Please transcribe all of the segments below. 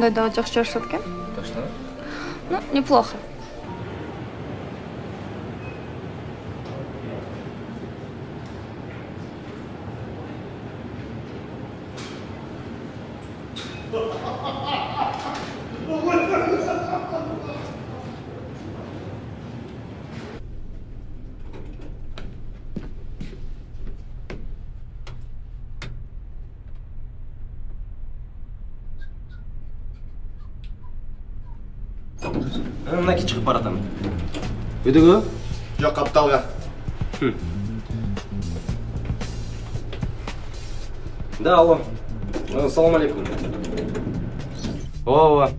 ушундай да жакшы жарышат экен. Точно? Ну, неплохо. Мынакей чыгып баратам. Өйдөгө? Жок, капталга. Да, алло. Ассаламу алейкум. Ооба.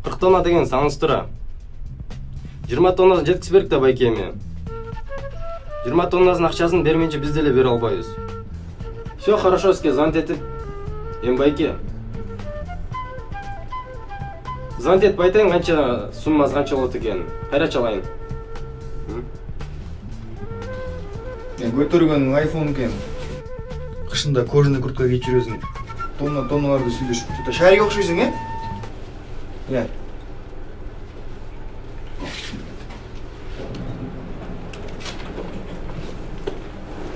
40 тонна деген саңыз тура. 20 тоннасын жеткизип берик да байке эми. 20 тоннасын акчасын бермейинче биз деле бере албайбыз. Все хорошо, сизге звонить этип. Эми байке. Звонить этип айтайын канча суммасы канча болот экенин. Кайра чалайын. Мен көтөргөн айфон экен. Кышында кожаный куртка кийип жүрөсүң. Тонналарды сүйлөшүп. Что-то шарик окшойсуң, э? Я.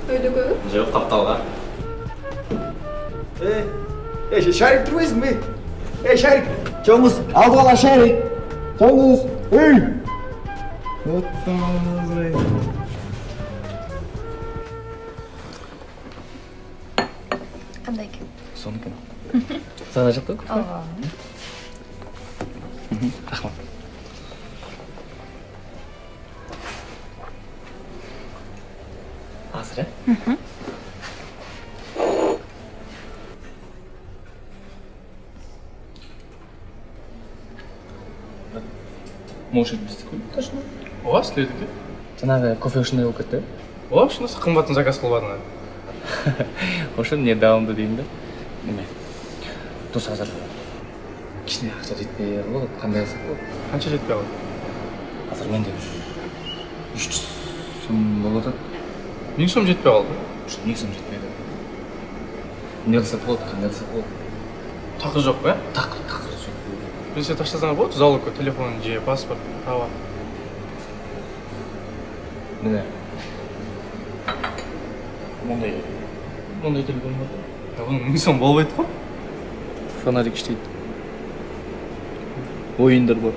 Өйдөгө? Жок, капталга. Шарик турбайсың бе? Шарик. Чоңуз, алып ала шарик. Чоңуз. Кандай экен? Сонукен. Сага жакты? Ооба. Рахмат. Азыр, э? Может быть, такой? Точно. У вас ли это? Жанагы кофе ушундай болуп кетти. О, шунысы кымбатын заказ кылбадың. Ошо эмне даамды дейм да. Эме. Дос азыр кичине акча жетпей калып, кандай кылсак болот? Канча жетпей калды? Азыр менде 300 сом болот атат. 1000 сом жетпей калды. Ошо 1000 сом жетпейт. Эмне кылсак болот, кандай кылсак болот? Такы жок, э? Так жок. Мен сени таштасаңар болот, залогко телефон же паспорт, права. Міне. Мындай телефон бар. Бунун 1000 сом болбойт го? Фонарик иштейт. Оюндар бар.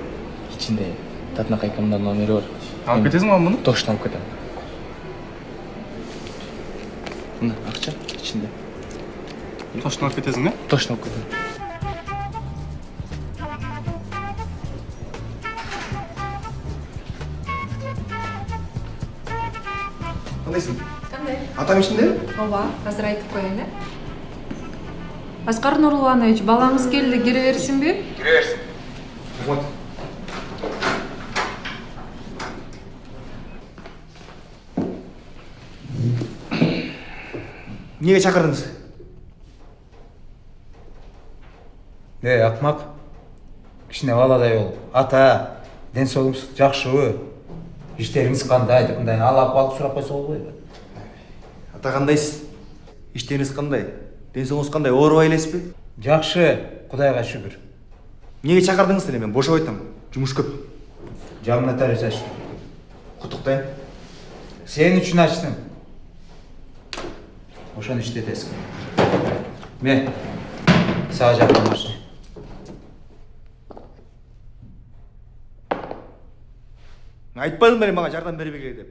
Ичинде татына кайкамдын номери бар. Алып кетесиңби муну? Точно алып кетем. Мына акча ичинде. Точно алып кетесиң, э? Точно алып кетем. Кандайсың? Кандай? Атам ичинде? Ооба, азыр айтып коеюн, э? Аскар Нурланович, балаңыз келди, кире берсинби? Кире берсин. Рахмат. Неге чакырдыңыз? Акмак. Кичине баладай болуп. Ата, ден соолугуңуз жакшыбы? Иштериңиз кандай деп мындай алап алып сурап койсо болбойбу? Ата кандайсыз? Иштериңиз кандай? Ден соолугуңуз кандай? Оорубай элесизби? Жакшы, Кудайга шүгүр. Неге чакырдыңыз деле? Мен бошоп айтам. Жумуш көп. Жаңы нотариус ачтым. Куттуктайм. Сен үчүн ачтым. Ошону иштетесиң. Мен сага жакын машина. Айтпадым беле мага жардам бербегиле деп.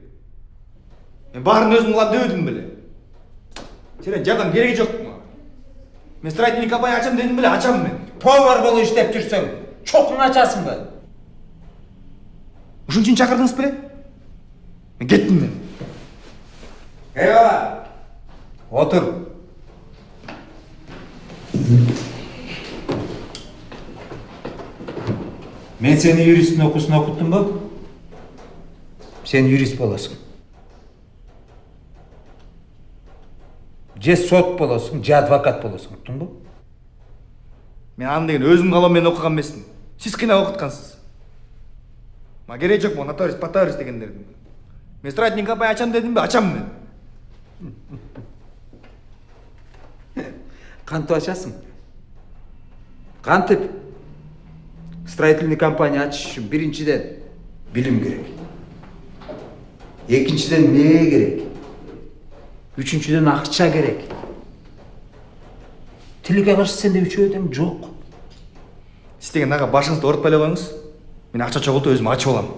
Мен баарын өзүм кылам дебедим беле. Сен жардам кереги жок мага. Мен строительный компания ачам дедим беле, ачам мен. Повар болуп иштеп жүрсөң, чокун ачасыңбы? Ушун үчүн чакырдыңыз беле? Мен кеттим мен. Эй бала, отур. Мен сени юристтин окуусун окуттумбу? Сен юрист болосуң. Же сот болосуң, же адвокат болосуң, уктуңбу? Мен аны деген өзүм калам менен окуган эмесмин. Сиз кыйнап окуткансыз. Мага кереги жок могу нотариус, патариус дегендердин. Мен строительный компания ачам дедимби? Ачам мен. Кантип ачасың? Кантип? строительный компания ачыш үчүн биринчиден билим керек. Экинчиден мээ керек. Үчүнчүдөн акча керек. Тилге каршы сенде үчөөдөн жок. Сиз деген ага башыңызды оорутпай эле коюңуз. Мен акча чогултуп өзүм ачып алам.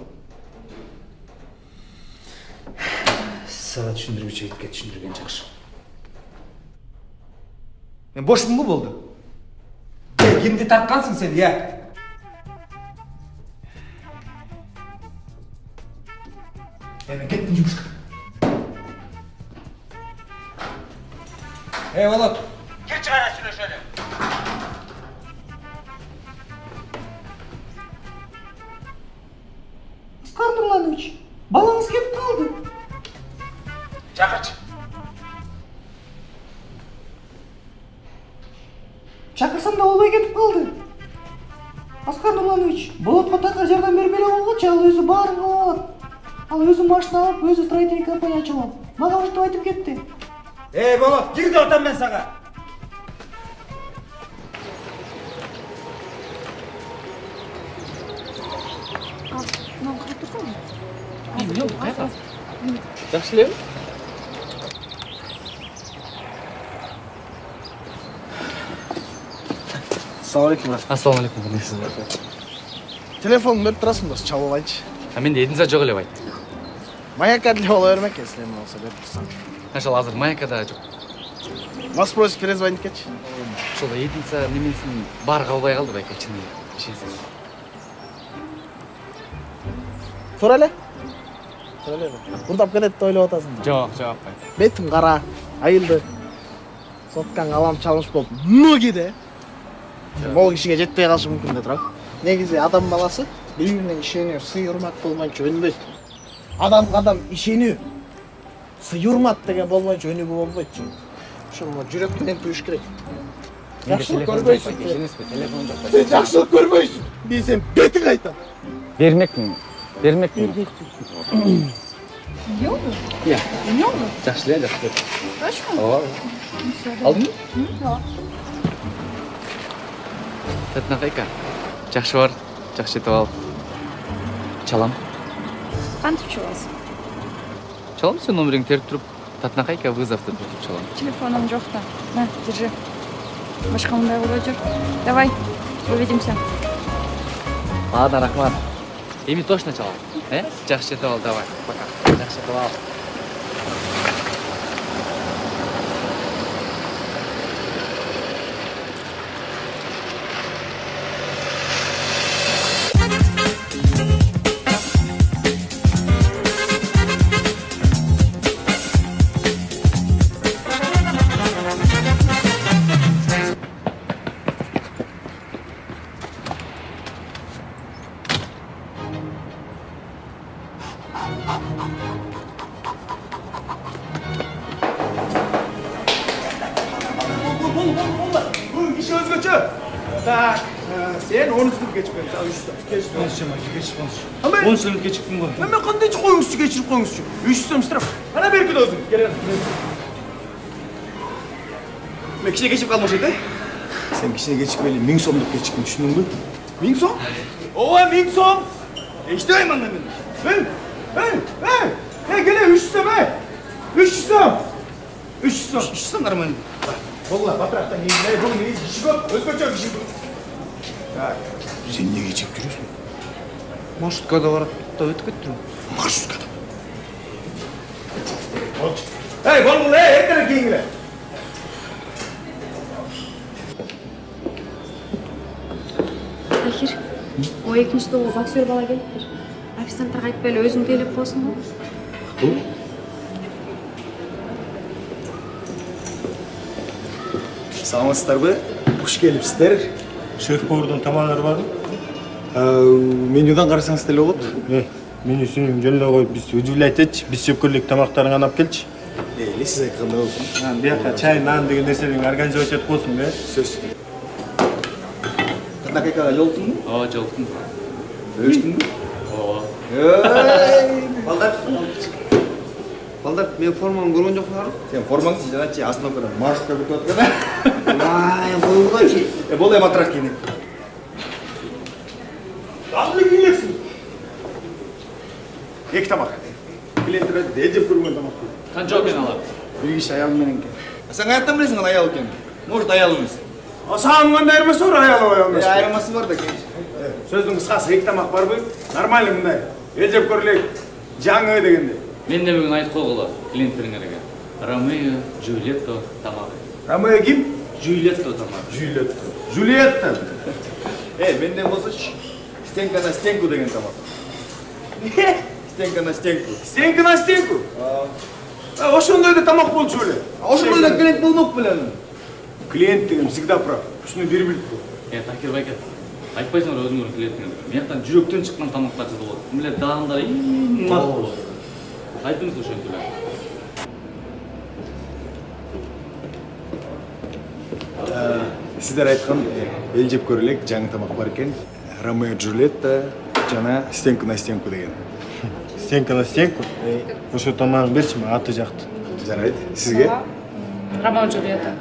Сага түшүндүргүчү жигитке түшүндүргөн жакшы. Мен бошмун го болду. Кимди таккансың сен, я? Мен кеттим жумушка. Болот. Кир чыгара сүйлөшөлү. Аскар Нурланович, балаңыз кетип калды. Чакырчы. Чакырсам да болбой кетип калды. Аскар Нурланович, Болотко такыр жардам бербей эле койгочу, ал өзү баарын кылып алат. Ал өзү машина алып, өзү строительный компания ачып алат. Мага ушинтип айтып кетти. Болот, кирди атам мен сага. Мынаны карап турсаң. Эмне кайда? Жакшы элеби? Assalamu alaikum. Assalamu alaikum. Кандайсыздар? Телефонун берип турасың дос, чалып алайынчы. Менде Эдинза жок эле байт. Маяка деле боло бермек экенсиң, эми болсо берип турсаң. Ошол азыр маякада жок. Вас просит перезвонить кетчи. Ошол Эдинза немесин баары кабылбай калды байке, чын эле. Ишенсиз. Тура эле. Тура эле. Мурдап кетет деп ойлоп атасың. Жок, жок. Бетиң кара, айылды. Соткаң алам чалмыш болуп, ноги могу кишиге жетпей калышы мүмкүн деп турам. Негизи адам баласы бири-бирине ишенүү, сый урмат болмойнчо өнбөйт. Адамга адам ишенүү, сый урмат деген болмойнчо өнүгүү болбойт. Ошону жүрөк менен туюш керек. Жакшылык көрбөйсүң. Телефон жок. Сен жакшылык көрбөйсүң. Мен сен бетиң айтам. Бермекмин. Эмне болду? Иә. Эмне болду? Жакшы эле, жакшы. Точно? Ооба. Алдыңбы? Жок. Татна кайка. Жакшы бар, жакшы жетип ал. Чалам. Кантип чаласың? Чалам, сен номериңди терип туруп, Татна кайка вызов деп чалам. Телефоном жок да. На, держи. Башка мындай кылбай жүр. Давай, увидимся. Ладно, рахмат. Эми точно чалам. Жакшы жетип ал, давай. Пока. Жакшы жетип ал. Киши өзгөчө. Так, сен 10 мүнөт кечикпедиң, сага 3 сом. Кечип калдым. 10 мүнөт кечиктим го. Мен кандайча коюңузчу, кечирип коюңузчу. 3 сом штраф. Ана берки да өзүң. Кел. Мен кичине кечип калдым ошойт, Сен кичине кечикпейли 1000 сомдук кечиктиң, түшүндүңбү? 1000 сом? Ооба, 1000 сом. Эчтебейм анда мен. Келе 3 сом, 300 сом. 300 сом нормально. Болла, батырақтан кейін, бұл не іші көп, өзгөчө киши. Так. Сен неге чек жүресің? Маршруткада барат да өтүп кеттим. Маршруткада. Болчу. Бол, эртерээк кийингиле. Ахир, о экинчи тобо боксер бала келиптир. Официанттарга айтпай эле өзүң тейлеп коесуң го. Саламатсыздарбы? Куш келипсиздер. Шеф-повардан тамаклар барбы? Менюдан карасаңыз деле болот. Менюсүн жөнүнө коюп биз удивлять этчи, биз жеп көрөлүк тамактарын анап келчи. Эле сиз айткандай болсун. Бияка чай, нан деген нерселерин организовать этип койсуң, Сөз. Кандайга жолуктуңбу? Ооба, жолуктум. Өчтүңбү? Ооба. Балдар, мен формамды көргөн жоксуңар? Сен формаңды жаначы остановкадан маршрутка күтүп аткан. Ай, койгуйчу. Бол эми атыраак кийин. Аллы келексің. Екі тамақ. Клиенттер дәлдеп көрген тамақ. Қанша екен алар? Bir kişi ayağımdan ki. Sen hayattan bilirsin lan ayağı ken. Может ayağımız. Саған қандай айырмасы бар аялы аялмас? Ayırması var da genç. Сөздің қысқасы екі тамақ бар ғой. Нормально мындай. Елжеп көрелік. Жаңы дегенде. Мен де бүгін айтып қойғылы клиенттеріңерге. Ромео, Джульетто тамағы. Ромео кім? Джульетто тамағы. Джульетто. Джульетто. Benden olsa Stenka на стенку деген tamam. Stenka на стенку. Стенка на стенку? Ошондой да тамақ болды шөле. Ошондой да клиент болмок белем. Клиент деген всегда прав. Ушуну берип билип кой. Такир байке. Айтпайсыңдар өзүңөр клиенттериңер. Мияктан жүрөктөн чыккан тамактар болот. Миле дагындар мак болот. Айтыңыз ошентип. Сіздер айтқан ел жеп көрелік жаңы тамақ бар екен. Ромео Джульетта жана стенку на стенку деген. Стенка на стенку? Ошо тамағын берші ма, аты жақты. Жарайды. Сізге? Ромео Джульетта.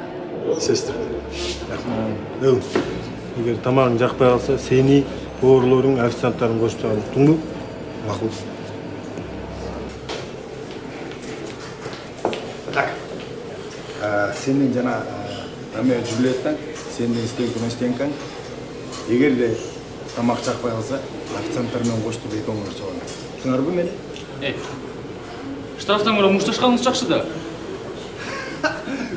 Сөз тұрды. Егер тамағың жақпай қалса, сені, поварларың, официанттарын қосып тағын. Тұңды? Мақұл. Так. Сенің жана Ромео Джульеттаң, сенің стенку на стенкаң. Егер де тамақ жақпай қалса, официанттармен қосып екі оңыр соған. Сыңар бұл мені? Штрафтан көрі мұшташқаныңыз жақшы да.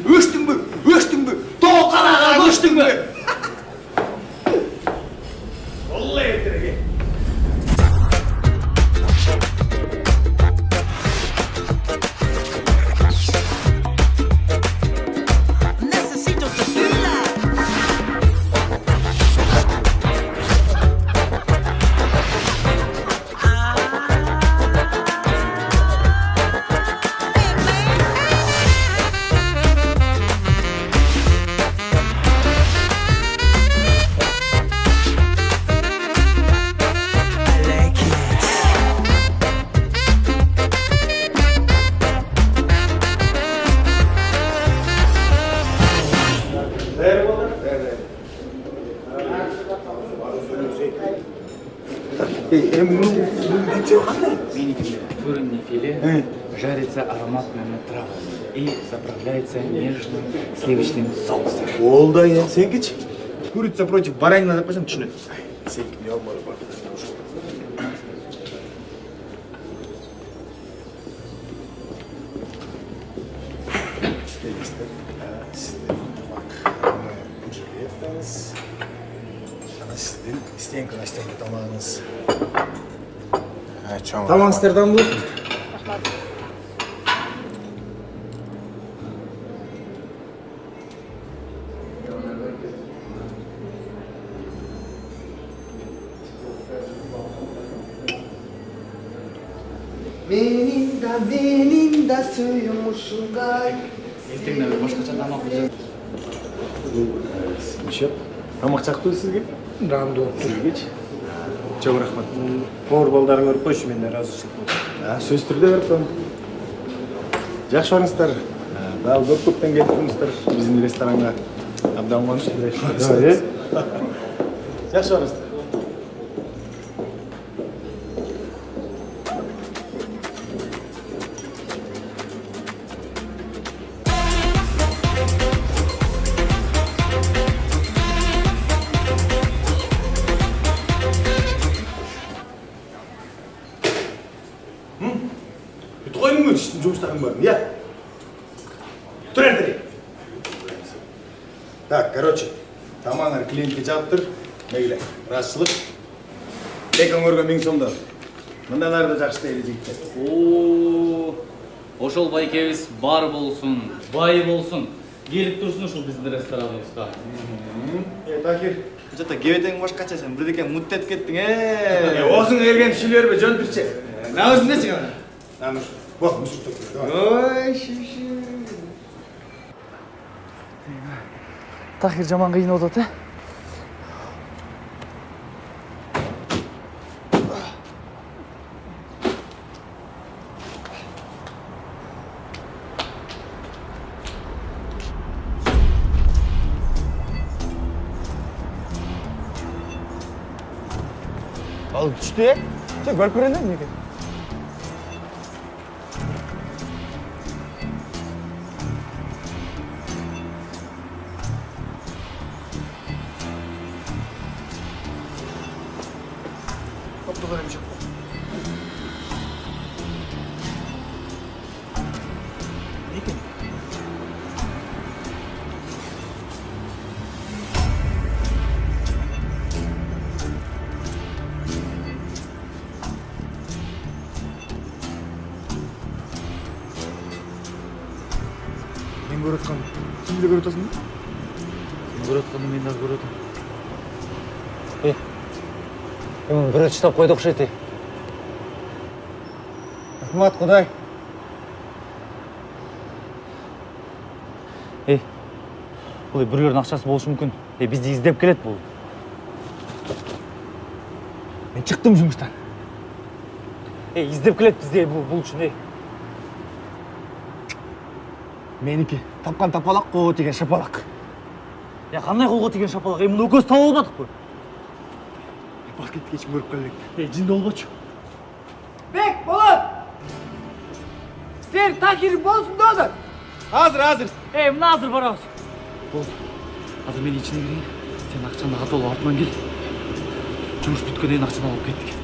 Өштің бі! Өштің бі! Тоқанаға өштің бі! Олай етірге! Куриное филе жарится ароматными травами и заправляется нежным сливочным соусом. Ол да енді, сен кетші. Курица против баранина деп қойсам түсінеді. Сен кімде алмады бар. Сіздің стенка на стенку тамағыңыз. Тамаңыздардан болсын. Менин да сүйім ушуңдай. Ертеңде башкача тамак жеп. Неше? Тамақ жақты сізге? Рамды Сізгеч? Çok рахмат. Повар балдарын көріп қойшы, мен де разышылық болды. Сөз түрде беріп қойым. Жақсы барыңыздар. Дал көптен келіп тұрмыздар біздің ресторанға. Абдан қуаныштымын. Жақсы барыңыздар. Қойдың өз жұмыстарың бар, я? Тұр әрдірек. Так, короче, тамағынар клиентке жауып тұр. Мейлі, разышылық. Лекен көрген мен сонда. Мындалары да жақсы дейді жігіттер. Ошол байкебиз бар болсун, бай болсун. Келип турсун ушул биздин рестораныбызга. Такир, жата кебетең башкача сен бирдеке муттет кеттиң. Озуң келген сүйлөрбө жөн түрче. На өзүндечи гана. Намыш. Бок, мусук ток. Ой, шиш. Тахир жаман кыйын отот, Ал күшті, Че, көріп көрінді ме? Koptu böyle bir şey. Мен көріп отқан. Сен де көріп отырсың ба? Сен көріп отқанды мен де көріп отырмын. Оны бір ұштап қойды ұқшайды. Рахмат, Құдай. Бұл біреулердің ақшасы болушы мүмкін. Бізді іздеп келеді бұл. Мен шықтым жұмыстан. Іздеп келеді бізде бұл үшін. Менікі тапқан тапалақ, қолға тиген шапалақ. Қандай қолға тиген шапалақ? Мұны өкөз тауып алмадық қой. Баскетті кешін көріп келдік. Жинді олбачу. Bek, Polat! Sen takir bolsun da olur. Hazır. Мына азыр барамыз. Болды. Азыр мен içine кірейін. Сен ақшаны атолы артынан кел. Жұмыс бүткеннен кейін ақшаны алып кеттік.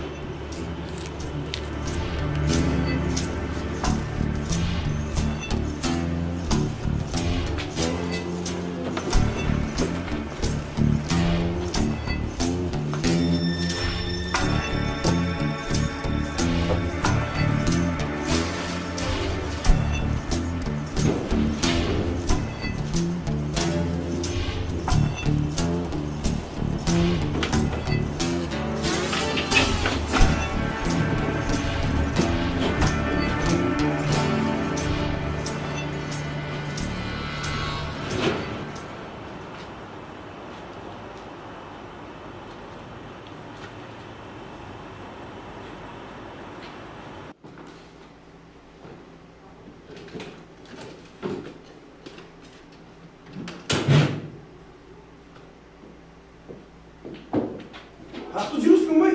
Қақты жүрісің бай?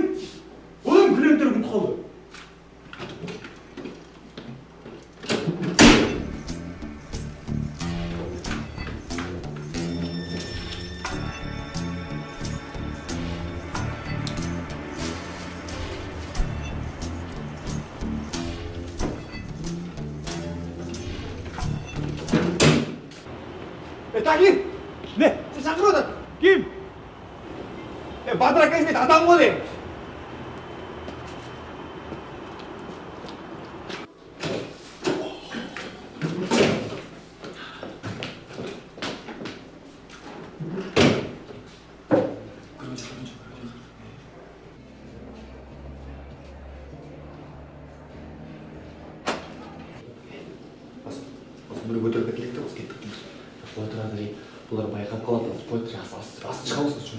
Одан клиенттер күт қалды. Тахир! Не, сен шақырып отыр. Кім? Бадыр ака іздейді, адам ғой деймін. Bunu götürüp bekletti, biz gittik. Отырады, бұлар байқап қалады. Қойды, асы шыға болсын үшін.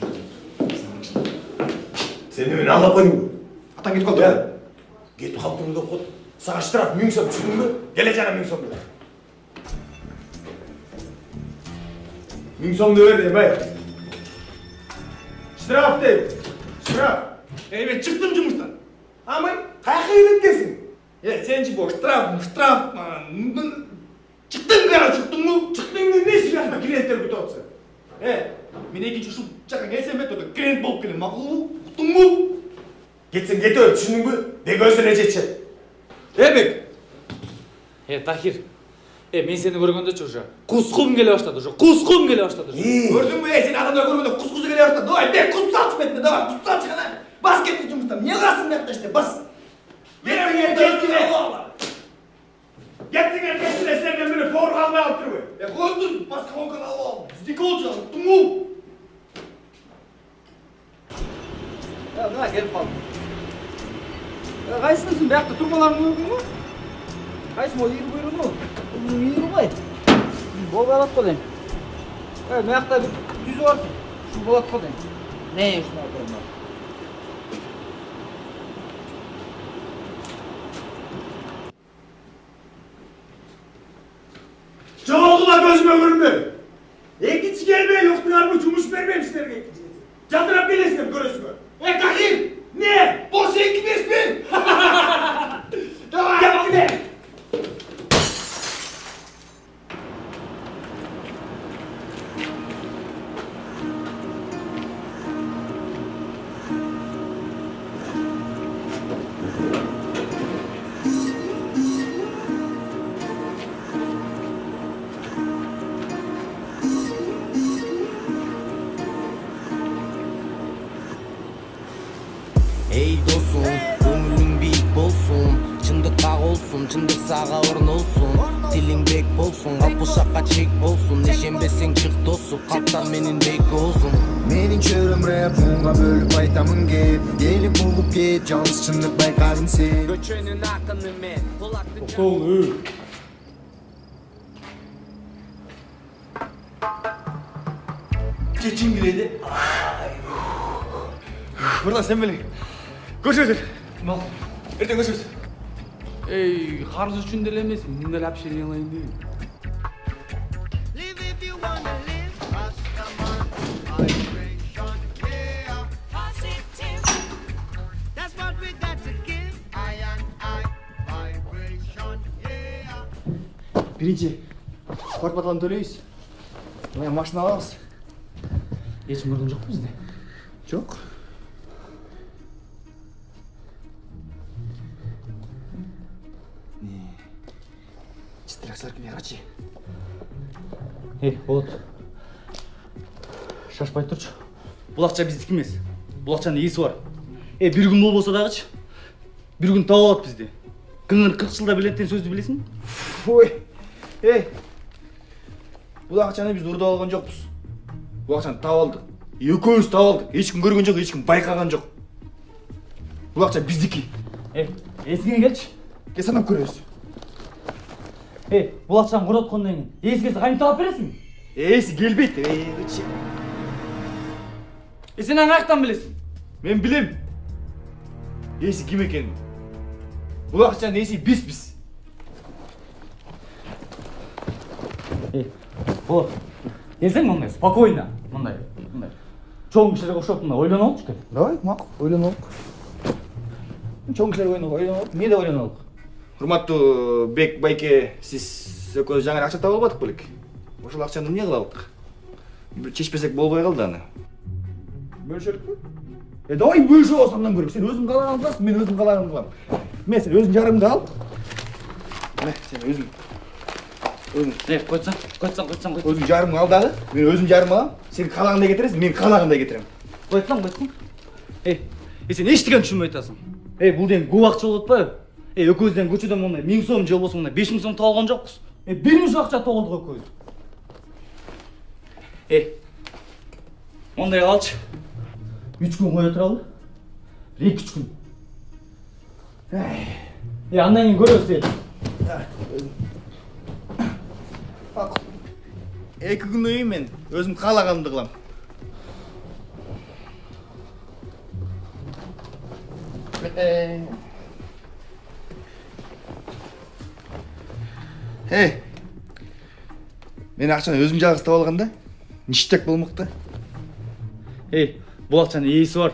Сен мені алып қойдың ба? Атаң кетіп қалды ба? Кетіп қалдың да қойды. Саған штраф 1000 сом түсірдің бе? Келе жаңа 1000 сомды. 1000 сомды бер де, бай. Штраф deyip. Штраф. Мен шықтым жұмыстан. Амай, қайқы үйреткенсің? Сен бұл штраф. Çıktın gara çıktın mı? Çıktın mı? Ne silahla klientler bir tutsa? Мен екінші şu жаққа келсем бе тода клиент болып келем, мақұл mu? Ұқтың mu? Кетсең кете өр, түсіндің бе? Бек өзіне жетші. Бек! Тахир, мен сені көргенде уже құсқым келе баштады, уже құсқым келе баштады. Көрдің бе? Сен адамдар көргенде құс-құсы келе баштады. Давай, бек құс салшы бетіне, давай, құс салшы қана. Бас кетті жұмыстан, не қыласың бетті işte, бас. Getsene senden beni for almaya aldırıyor. Koydun, başka konkan al. Dik olacak, unuttun mu? Ya gelip kaldım. Kaysınızın ayakta durmalarını uygun mu? Kaysın o iyi buyurun mu? İyi mi? Bol balat kolayım. Evet, ayakta bir düz var. Şu balat kolayım. Ne yiyorsun orada? Çoğuldular gözüme görünmüyor. İkinci gelmeye yoktular mı? Cumuş vermeyeyim sizlerine ikincinizi. Cadırap gelesine görürsün. Tahir! Ne? Ey dostum, көңілің биік болсын, чындыққа қолсын, чындық саға орнолsun, тилиң бек болсын, алпышаққа чек болсын, ишенбесең чык тосып, калптан менин бек болсын. Менин чөрөм рэп, мунга бөлүп айтамын кеп, элип бугуп кет, жалгыз чындык байкадым сен. Көчөнүн акыны мен, кулактын Чечим келеді. Buradan sen böyle. Görüşürüz. Erten görüşürüz. Ey, қарыз үшін деле емес, мен деле общение алайын деймін. Birinci, квартплатаны төлейсіз. Мына машина алабыз. Еш мұрын жоқ бізде? Жоқ. Чистырақсар кіне қарачи. Ей, Болот. Шашпай тұршы. Бұл ақша біздікі емес. Бұл ақшаның иесі бар. Bir gün болса дағыч. Bir gün тауып алады бізде. Күнін 40 жылда білетін сөзді білесің? Ой. Ей. Бұл ақшаны біз ұрды алған жоқпыз. Бұл ақшаны тауып алдық. Екеуміз тауып алдық. Ешкім көрген жоқ, ешкім байқаған жоқ. Бұл ақша біздікі. Есіңе келші. Кел санап көресіз. Бұл ақшаны құратқаннан кейін есі келсе қайын тауып бересің? Есі келбейді. Сен аңақтан білесің? Мен білем. Есі кім екенін. Бұл ақшаның есі біз. Болот, езің мұндай, спокойно, мұндай. Чоң кішілерге ұшып мұндай ойланалық жүке? Давай, мақыл, ойланалық. Чоң кішілерге ойланалық. Не де ойланалық? Құрматты Бек Байке, сіз көз жаңа ақша тауып албадық бөлек. Ошол ақшаны не қылалық? Чешпесек болбай қалды аны. Бөлшелік пе? Давай бөлші осамдан көрек. Сен өзің қалағанды қыласың, мен өзім қалағанды қыламын. Мен сен өзің жарымды ал. Мә, сен өзің. Қойтсаң. Өзің жарым ал дағы, мен өзім жарым алам. Сен қалағандай кетіресің, мен қалағандай кетірем. Қойтсаң. Сен ештеген түсінбей айтасың. Бұл деген көп ақша болады па? Өкөзден көшеден мұндай 1000 сом жыл болса мұндай 5000 сом тауылған жоқпыз. 1000 ақша тауылды ғой көз. Ондай қалшы. 3 күн қоя тұралы. 2-3 күн. Андан кейін көресіз. 2 күн өйін мен өзім қалағанымды қылам. Мен ақшаны өзім жалғыз тауып алғанда, ништяк болмақты. Бұл ақшаның иесі бар.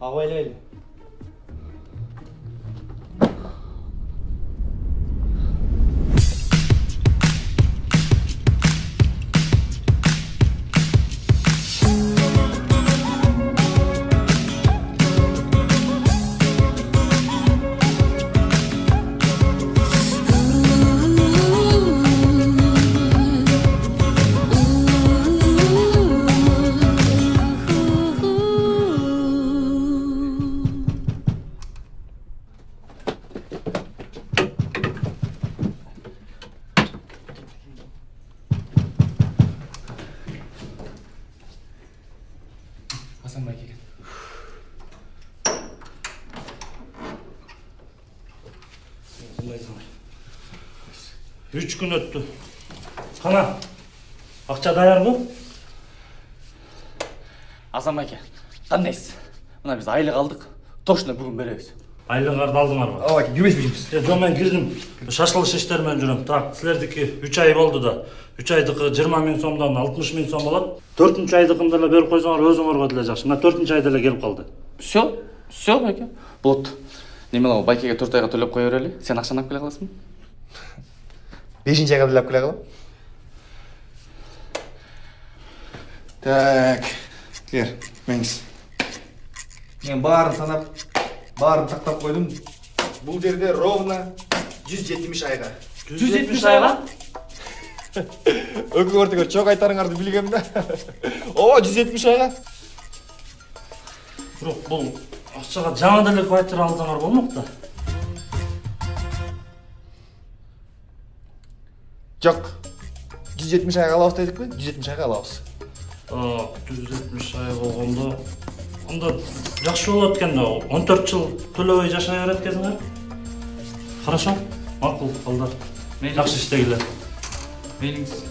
Ағайлайлы. Асанбай келген. 3 күн өтті. Қана, ақша даяр ма? Асанбай ке, қандайсыз? Мына біз айлық алдық, точно бүгін береміз. Айлығыңарды алдыңар ма? Ава, жүрмес бейміз. Жо, мен кірдім, шашылыш іштермен жүрем. Так, сілердікі 3 ай болды да. 3 айдықы 20 000 сомдан 60 000 сом болады. 4-ші айдықымдала беріп қойсаңар өзіңерге деле жақсы. Мына 4-ші айда эле келіп қалды. Все, байке. Болот. Немелау байкеге 4 айға төлеп қоя берели. Сен ақшаны алып келе қаласың? 5-ші айға төлеп келе қалам. Так, кер, меңіз. Мен барын санап, барын сақтап қойдым. Бұл жерде ровно 170 айға. 170 айға? Өкі көрдігер, чоқ айтарыңарды білгем да. О, 170 айға. Жоқ, бұл Акчага жаңы деле квартира алсаңар болмок да. Жок. 170 айга алабыз дедикпи? 170 айга алабыз. 170 ай болгондо анда жакшы болот экен да. 14 жыл төлөбөй жашай берет экенсиңер. Хорошо? Макул, балдар. Жакшы иштегиле. Мейлиңиз.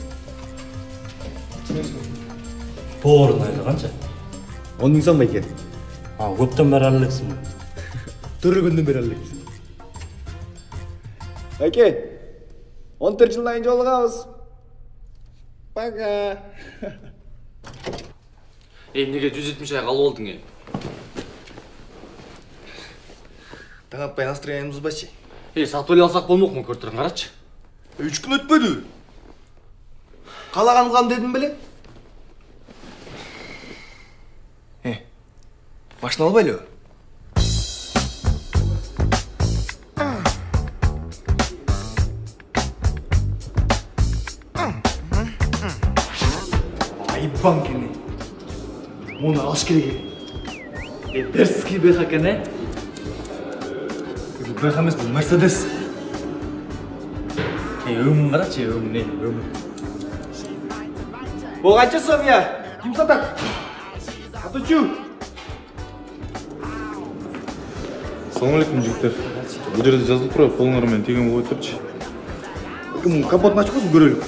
Тоорун айла канча? 10 миң сом байке. Көптөн бери алексиң. Төрөгөндөн бери алексиң. Байке. 14 жылдан кийин жолугабыз. Пока. Эмнеге 170 айга алып болдуң э? Таң атпай настроением бузбачы. Сатып эле алсак болмокму, көртүрүң карачы. 3 күн өтпөдү. Калаган кылам дедим беле? Машина албайлыбы? Айбан кене. Муну алыш керек. Берский беха экен э? Бу беха эмес, бу Мерседес. Өңүн карачы, өңүн. Бул канча сом я? Ким сатат? Сатучу. Assalomu alaykum jigitlar. Bu yerda yozilib turibdi, qo'linglar bilan tegan qo'yib turchi. Ким капотун ачып койсун көрөлүк.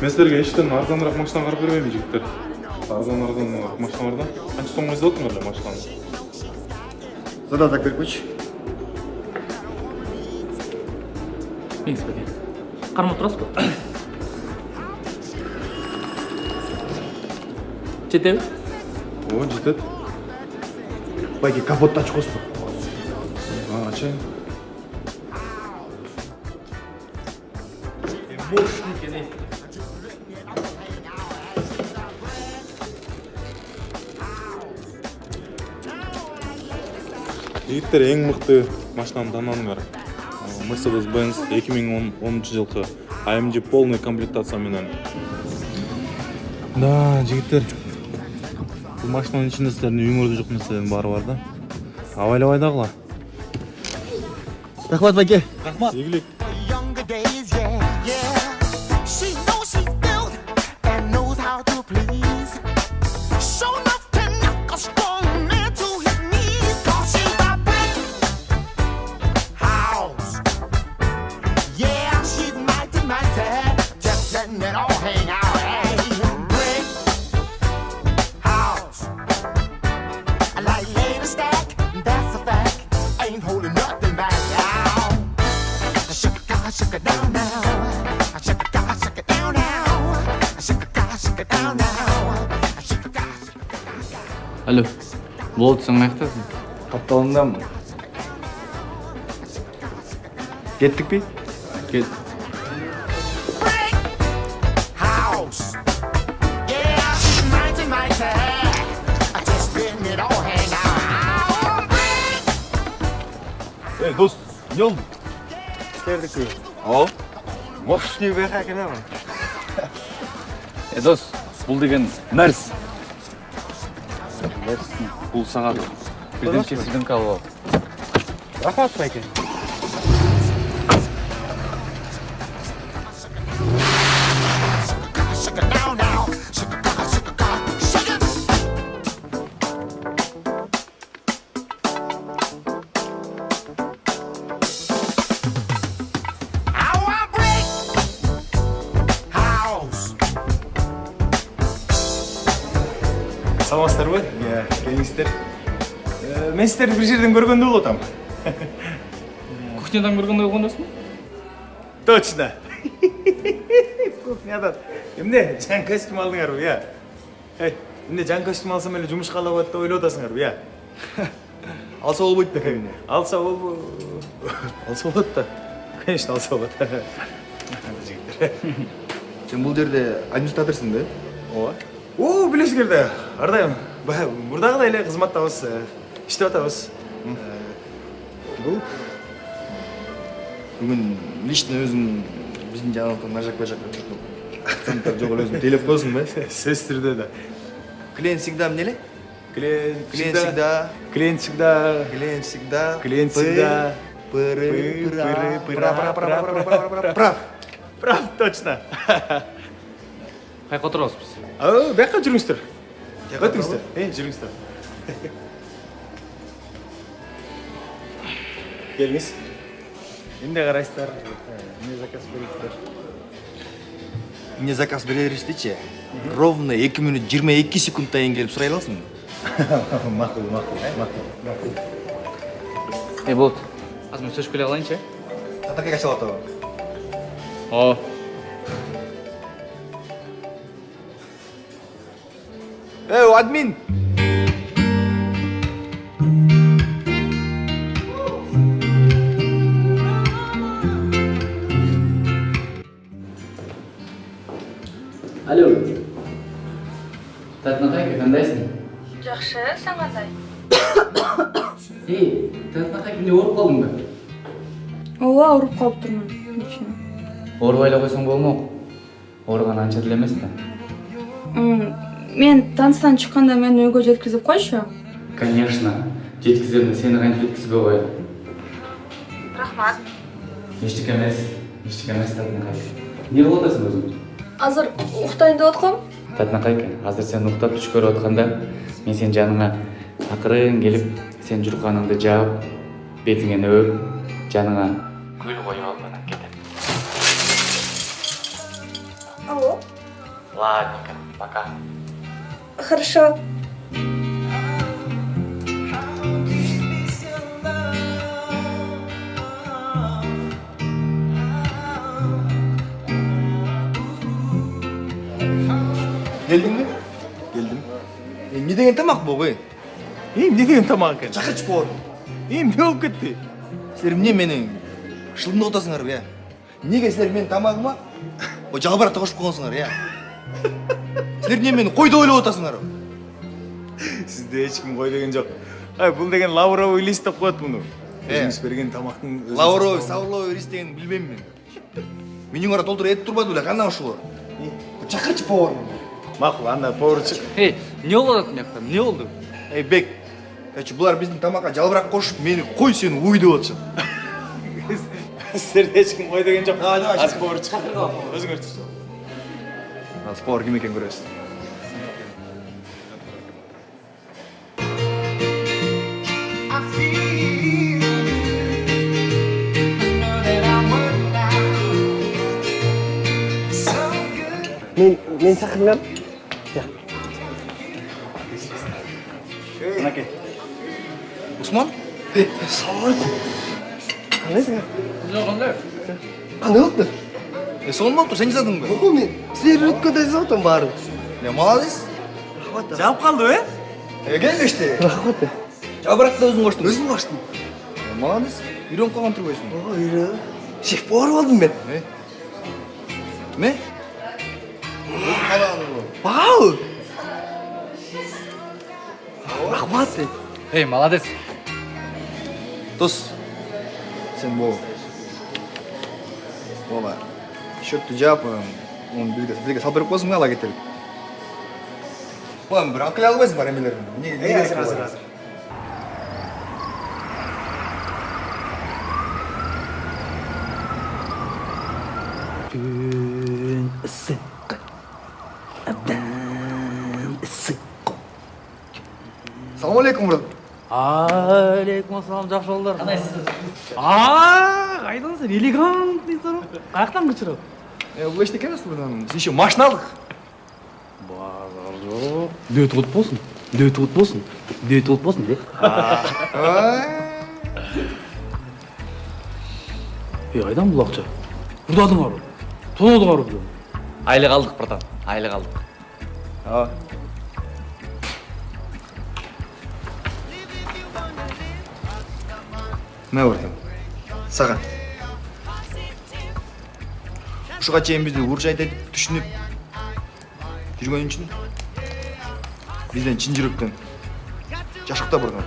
Men sizlarga ishdan arzonroq mashina qarab bermayman jigitlar. Arzon mashinalardan qancha so'mga sotdinglar mashinani? Задаток берип койчу. Меңиз беке. Кармап турасызбы? Жетеби? О, жетет. Байке капотун ачып койсун. Ачайын. Мощный экен э. Жигиттер эң мыкты машинаны танадыңар. Mercedes-Benz 2010 жылкы AMG полный комплектация менен. Да, жигиттер. Бул машинанын ичинде силердин үйүңөрдө жок нерселердин баары бар да. Абайлабай дагыла. Рахмат байке. Рахмат. Ийгилик. Алло. Болот, сен каяктасың? Капталындамын. Кеттикпи? Кет. Дос, не oldu? İsterdik. Al. Мощный беха экен ама. Дос, бул деген Мерс. Бул сага бирден кесилген калып. Рахмат байке. Саламатсыздар бы? Келиңиздер. Мен сіздерді бір жерден көргенде болуп атам. Кухнядан көргөндө болгондосуң? Точно. Кухнядан. Эмне жаңы костюм алдыңарбы, я? Эмне жаңы костюм алсам эле жумушка ала болот деп ойлоп атасыңарбы, я? Алса болбойт да эмне? Алса болот да. Конечно, алса болот. Жигиттер. Сен бул жерде администраторсуң да? Ооба. О, билесиңер да. Ардайым. Мурдагыдай эле кызматтабыз, иштеп атабыз. Бул бүгүн лично өзүң биздин жанагы нажак-бажак акценттер жок эле өзүң тейлеп койсуң да? Сөз түрдө да. Клиент всегда эмне эле? Клиент всегда. Клиент всегда. Клиент всегда. Клиент всегда. Прав, точно. Қайқа отырасыз біз? Баққа жүріңіздер. Өтіңіздер. Жүріңіздер. Келіңіз. Енді қарайсыздар. Не заказ бересіздер? Не заказ берерсіздерші? Ровно 2 минут 22 секундтайын келіп сұрай аласың. Мақұл. Болды. Аз мен сөз келе алайыншы? Атақай қашалады ау. Админ! Алло. Татнақай, қандайсың? Жақсы, сен қандай? Татнақай, кімде орып қалдың ба? Ола, ұрып қалып тұрмын. Орбайлы қойсаң болмау. Орған анша тілемес та. Мен таныстан шыққанда мені үйге жеткізіп қойшы. Конечно. Жеткіземін, сені қайын жеткізбе қойды. Рахмат. Ештік емес Татнақай. Не қылып отырсың өзің? Азыр ұқтайын деп отқам? Татнақай, азыр сен ұқтап түш көріп отқанда, мен сен жаныңа ақырын келіп, сен жүрқаныңды жауып, бетіңен өп, жаныңа гүл қойып алғаннан кетем. Алло? Ладненько, пока. Хорошо. Келдің бе? Келдім. Не деген тамақ бұл, бе? Не деген тамақ екен? Шақыршы бор. Не болып кетті? Сіздер не менің шылымды отасыңар, бе? Неге сіздер менің тамағыма жалбырақта қошып қойғансыңар, я? Сіздер не мені қойды ойлап отасыңар? Сізде ешкім қой деген жоқ. Бұл деген лавровый лист деп қояды бұны. Өзіңіз берген тамақтың өзіңіз... Лавровый, саурловый лист деген білмеймін мен. Менің ора толтыр ет тұрбады біле, қанна ұшылы? Шақыршы повар. Мақұл, анда повар шық. Не олады мияқтан, не олды? Бек, бұлар біздің тамаққа жалбырақ қошып, мені қой сені ойды отшы. Сіздерде ешкім қой деген жоқ. Аз повар шық. Өзіңер тұрсын. Аз повар кім екен көресіз. Мен шақырмам. Қанакей. Усман? Саламалейкум. Қандайсың? Қандай? Қандай болыпты? Соны ма тұр, сен жаздың ба? Оғы мен сіздер өткенде жаздым барын. Молодец. Жауып қалды, Келді іште. Рахмат. Жалбырақты өзің қоштың. Өзім қоштым. Молодец. Үйреніп қалған тұр көйсің. Үйреніп. Шеф повар болдым мен. Не? Вау! Рахмат. Молодец. Дос, сен бол. Ола, шөпті жап, оны бізге салып беріп қойсың, ала кетелік. Ола, бір ақыл алып байсың бар әмелерін. Азыр. Күн ысық, әбден ысық. Саламалейкум, брат. Алейкум ассалам, жақсы болдар. Қандайсыз? Қайдансың? Элегантныйсың. Қаяқтан көшіріп? Бұл ешті екен асыл бұдан. Біз еще машина алдық. Базар жоқ. Дөйті құт болсын, де. Айдан бұл ақша? Бұрдадың ару? Тонадың ару бұл? Айлық алдық, братан. Айлық алдық. Мә өрдім. Саған. Ұшыға чейін бізді уржайды түшініп жүрген үшін бізден чин жүректен жашықта бұрған.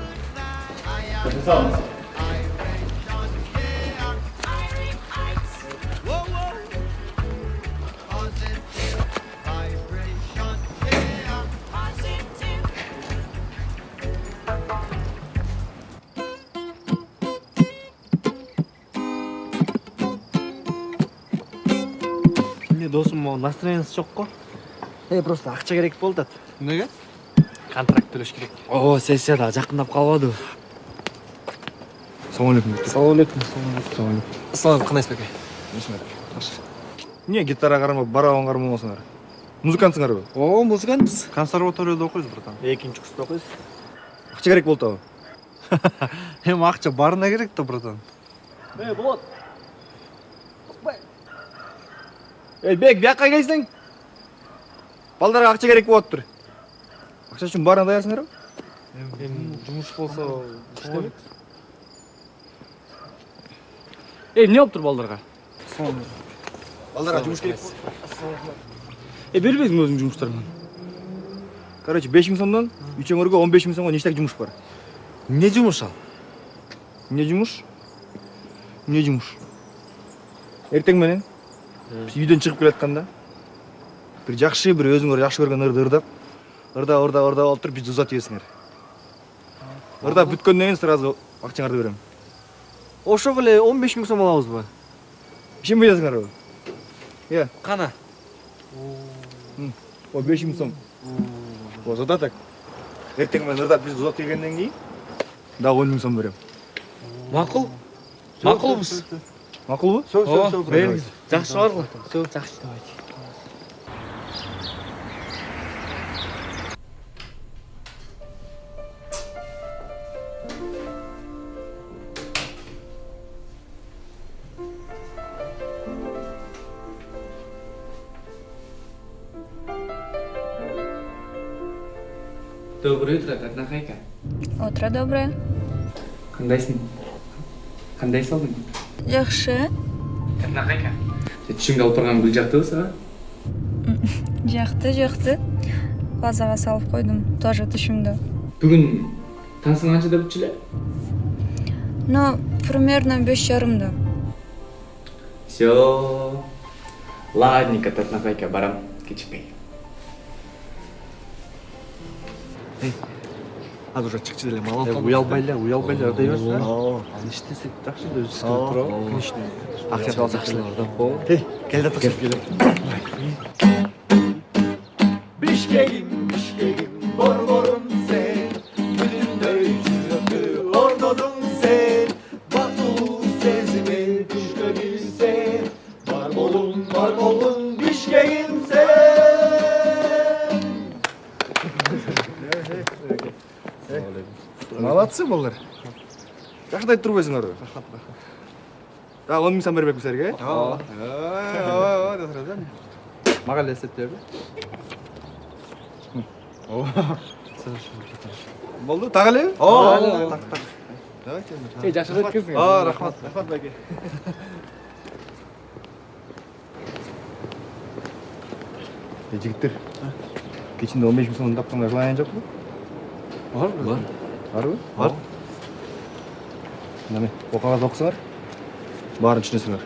досым могу настроениесі жоқ қой. Просто ақша керек болды. Неге? Контракт төлеш керек. О, сессияда жақындап қалады. Саламалейкум. Саламалейкум. Ассалам, қандайсыз бәке? Не гитара қарамап, барабан қарамамасыңар? Музыкантсыңар ба? О, музыкантпыз. Консерваторияда оқисыз, братан. Екінші курста оқисыз. Ақша керек болды ау. Hem ақша барына керек та, братан. Болот. Бек, бияққа келсең? Балдарға ақша керек болып тұр. Ақша үшін барына даясыңдар ба? Жұмыс болса, іштемек. Не болып тұр балдарға? Балдарға жұмыс керек. Бербейсің өзің жұмыстарыңнан. Короче, 5000 сомдан үчөңөргө 15000 сомго нештек жұмыс бар. Не жұмыс ал? Не жұмыс? Не жұмыс? Ертең менен үйдөн чыгып келатканда бир жакшы, бир өзүңөр жакшы көргөн ырды ырдап алып туруп бизди узатып ийесиңер. Ырдап бүткөндөн кийин сразу акчаңарды берем. Ошо эле 15000 сом алабызбы? Ишенбей жатсыңарбы? Кана? О, 5000 сом. О, задаток. Ертең менен ырдап бизди узатып келгенден кийин дагы 10000 сом берем. Макул? Макулбуз. Макулбу? Бериңиз. Жакшы барбы? Жакшы, давайте. Доброе утро, Татнахайка. Утро доброе. Кандайсың? Кандай салдың? Жақсы. Татнахайка. Түшүңдө алып барган гүл жактыбы сага? Жақты. Вазаға салып қойдым, тоже түшімді. Бүгін таңсың қаншада бүтчү эле? Примерно 5:30. Всё. Ладненько, Татнахайка, барам, кечикпей. Азыр уже чыкчы деле мал алып. Уялбайлы ырдай берсин. Ал иштесек жакшы да өзүбүз тура. Конечно. Акча алсак эле. Кел да туксуп келем. Бишкегим, борборум сен, күнүндөй жүрөктү орнодуң сен, батуу сезими күчкө билсең, бар болуң, Бишкегим сен. Молодцы, балдар. Жакшы айтып турбайсыңарбы? Дагы 10000 сом бербекпиз силерге? Мага эле эсептейби? Болду, так элеби? Так. Давайте. Жакшы өткөзүңүз. Рахмат байке. Жигиттер, кечинде 15000 сом тапканга жылайын жокпу? Барбы? Барбы? Бар. Мына окугаңызды окусаңар, баарын түшүнөсүңөр.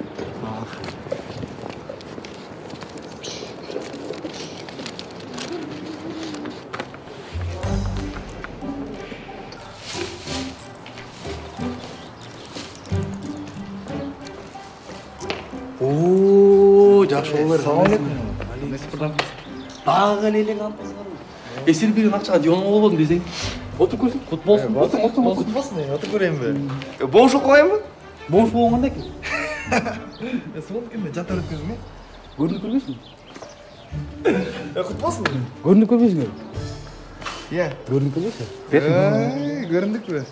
Жакшы болор. Дагы элең алпасыңар. Сен берген акчага диван болбодум десең. Отур көрсүң. Кут болсун. Кут болсун. Отур көрөйүнбү? Боңшук коеюнбу? Боңш болгондо экен. Сол кимде жатар өткөзүң? Көрүнүп көрбөйсүң? Кут болсун. Көрүнүп көрбөйсүң? Көрүнүп көрбөйсүң? Көрүндүкпү?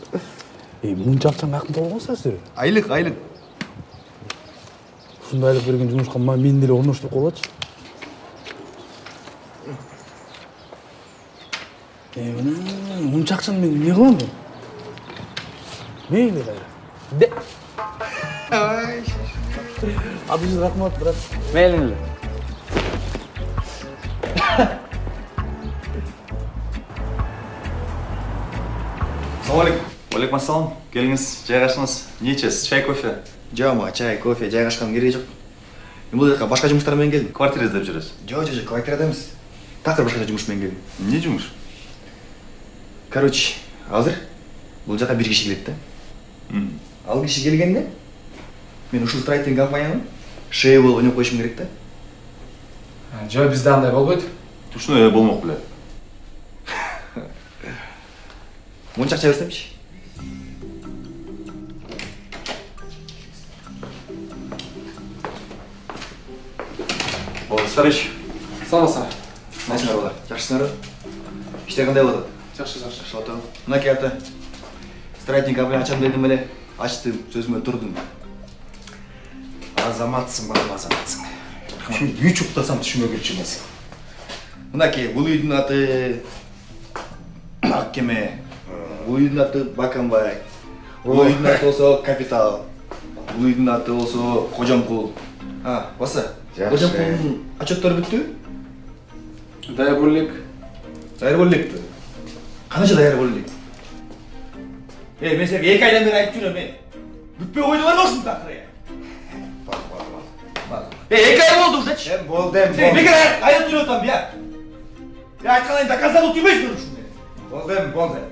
Мынча акчаны каяктан болгонсуз силер? Айлык. Ушундай айлык берген жумушка мени деле орноштуруп коелочу. Мынча акчаны мен эмне кылам мен? Мейли кайра. Аты үчүн рахмат, брат. Мейлі эле. Ассалаумалейкум. Алейкум ассалам. Келиңиз, жайгашыңыз. Не ичесиз? Чай, кофе? Жок, мага чай, кофе жайгашкан кереги жок. Мен бул жака башка жумуштар менен келдим. Квартира издеп жүрөсүз? Жок, квартирада эмес. Такыр башка жумуш менен келдим. Не жумуш? Короче, азыр бул жака бир киши келет да. Ал киши келгенде мен ушул строительный компаниянын шеи болуп ойноп коюшум керек да. Жо, бизде андай болбойт. Тушно болмок беле. Мунчак чай берсемчи. Сарыч. Саламатсызбы. Насыңар балар. Жакшысыңарбы? Иштер кандай болот? Жакшы. Жакшы болот. Мынакей ата. Страйкинг кафе ачам дедим эле. Ачтым, сөзүмө турдум. Азаматсың, балам, азаматсың. Үч уктасам түшүнбөгүлчү эмес. Мынакей, бул үйдүн аты Аккеме. Бул үйдүн аты Баканбай. Бул үйдүн аты болсо Капитал. Бул үйдүн аты болсо Кожомкул. Баса. Кожомкулдун отчеттору бүттүбү? Даяр болелик. Даяр болеликпи? Канча даяр болелик? Мен силерге 2 айдан бери айтып жүрөм, бүтпөй койдуңар болсун такыр. 2 ай болду ужачы. Мен болдым. Сен бекер айдап жүрүп атам, я. Я айтканын доказать утуйбайсың ушуну. Болдым.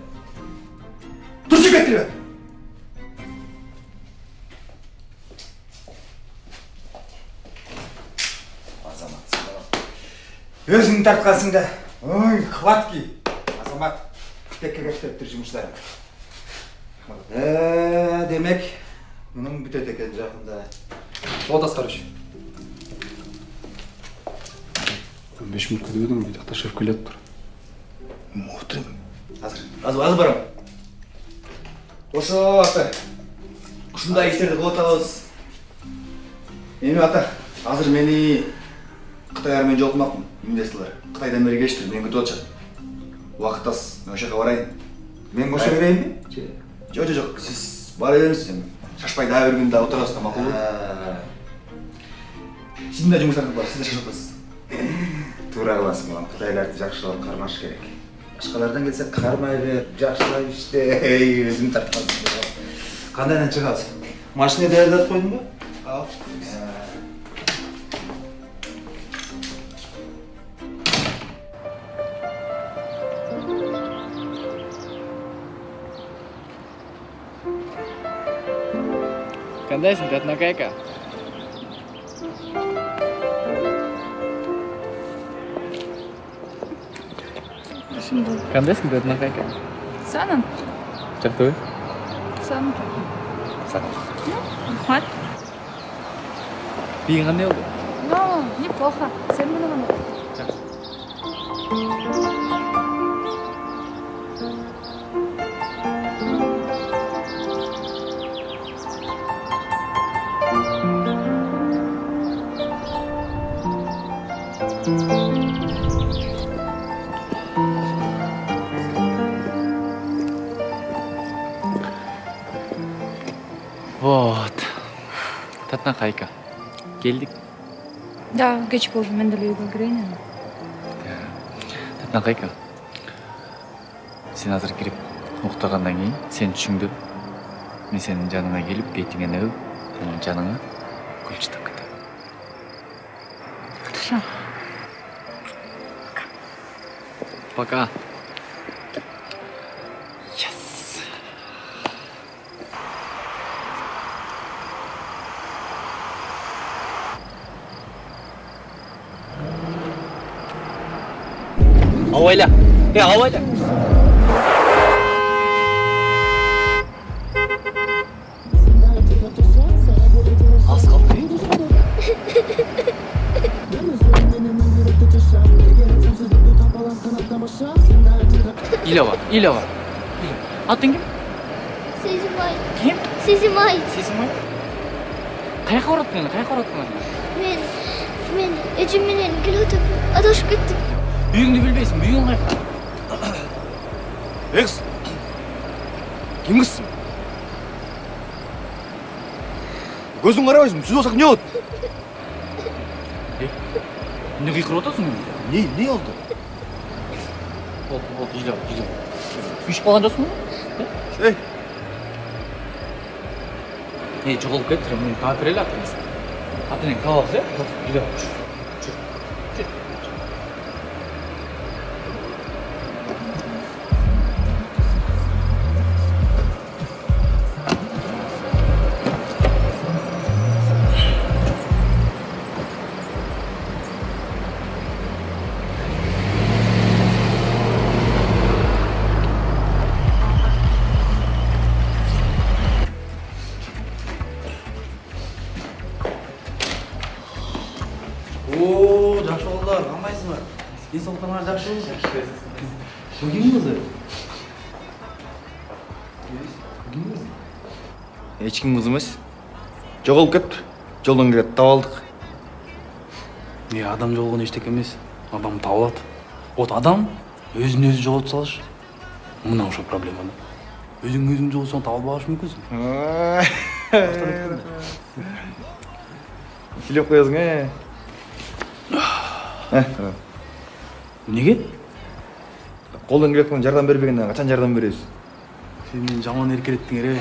Турчу кетирип. Азаматсың балам. Өзүң тарткансың да. Ой, хватки. Азамат. Текке кептеп жумуштар. Демек, мунун бүтөт экен жакында. Вот Аскарович. 5 минутка деп едім, ата шеф келеді тұр. Мутрим. Азыр барам. Ошо ата. Ушундай иштерди кылып атабыз. Эми ата, азыр мени Кытай менен жолукмакмын. Инвесторлор. Кытайдан бери келиштир, мени күтүп атышат. Убакыт аз, мен ошо жака барайын. Мен кошо берейинби? Жок, сиз бара бериңиз эми. Шашпай дагы бир күн да отурасыз да макулбу? Сиздин да жумуштарыңыз бар, сиз да шашып атасыз. Туура кыласың балам, кытайларды жакшылап кармаш керек. Башкалардан келсе кармай бер, жакшылап иште, өзүң тарткансың. Кандайдан чыгабыз? Машина даярдап койдуңбу? Ал. Кандайсың, татнакайка? Кандайсың, татнакайка? Санын? Жакты? Санын. Рахмат. Биің қандай болды? Ну, неплохо. Сен менен Вот. Татнакайка. Келдік. Да, кеч болду, мен деле үйгө кирейин эми. Татнакайка. Сен азыр кирип уктагандан кийин сен түшүңдү. Мен сенин жаныңа келип, бетиңен өп, жаныңа гүл чыдап кетем. Хорошо. Пока. Авайла. Авайла. Az kaldı. İlova. Atın kim? Сезимай. Kim? Сезимай. Сезимай. Каяка бараткан? Мен эжем менен келип өтүп адашып кеттим. Үйүңдү билбейсиң, үйүң каяка? Экс. Кимгисиң? Көзүң карабайсың, сүз болсак эмне болот? Эмне кыйкырып атасың? Не болду? Болду, ыйлап. Үйшүп калган жоқсың ба? Жоголуп кеттир, мен таап берели атыңыз. Атыңен таап алсыз, ыйлап. Ортаңа жақсы болсын. Bu kim kızı? Ешкім қыз емес. Жоғалып кетті. Жолдан келеді, тауып алдық. Не, адам жоғалған ештеңе емес. Адам табылады. Вот адам өзін өзі жоғалтып салышы. Мына уша проблема да. Өзің өзің жоғалсаң табылып алышы мүмкінсің. Келіп қоясың, Неге? Қолдан келетін жардам бербегенде қашан жардам бересіз? Сен мені жаман еркелеттің ере.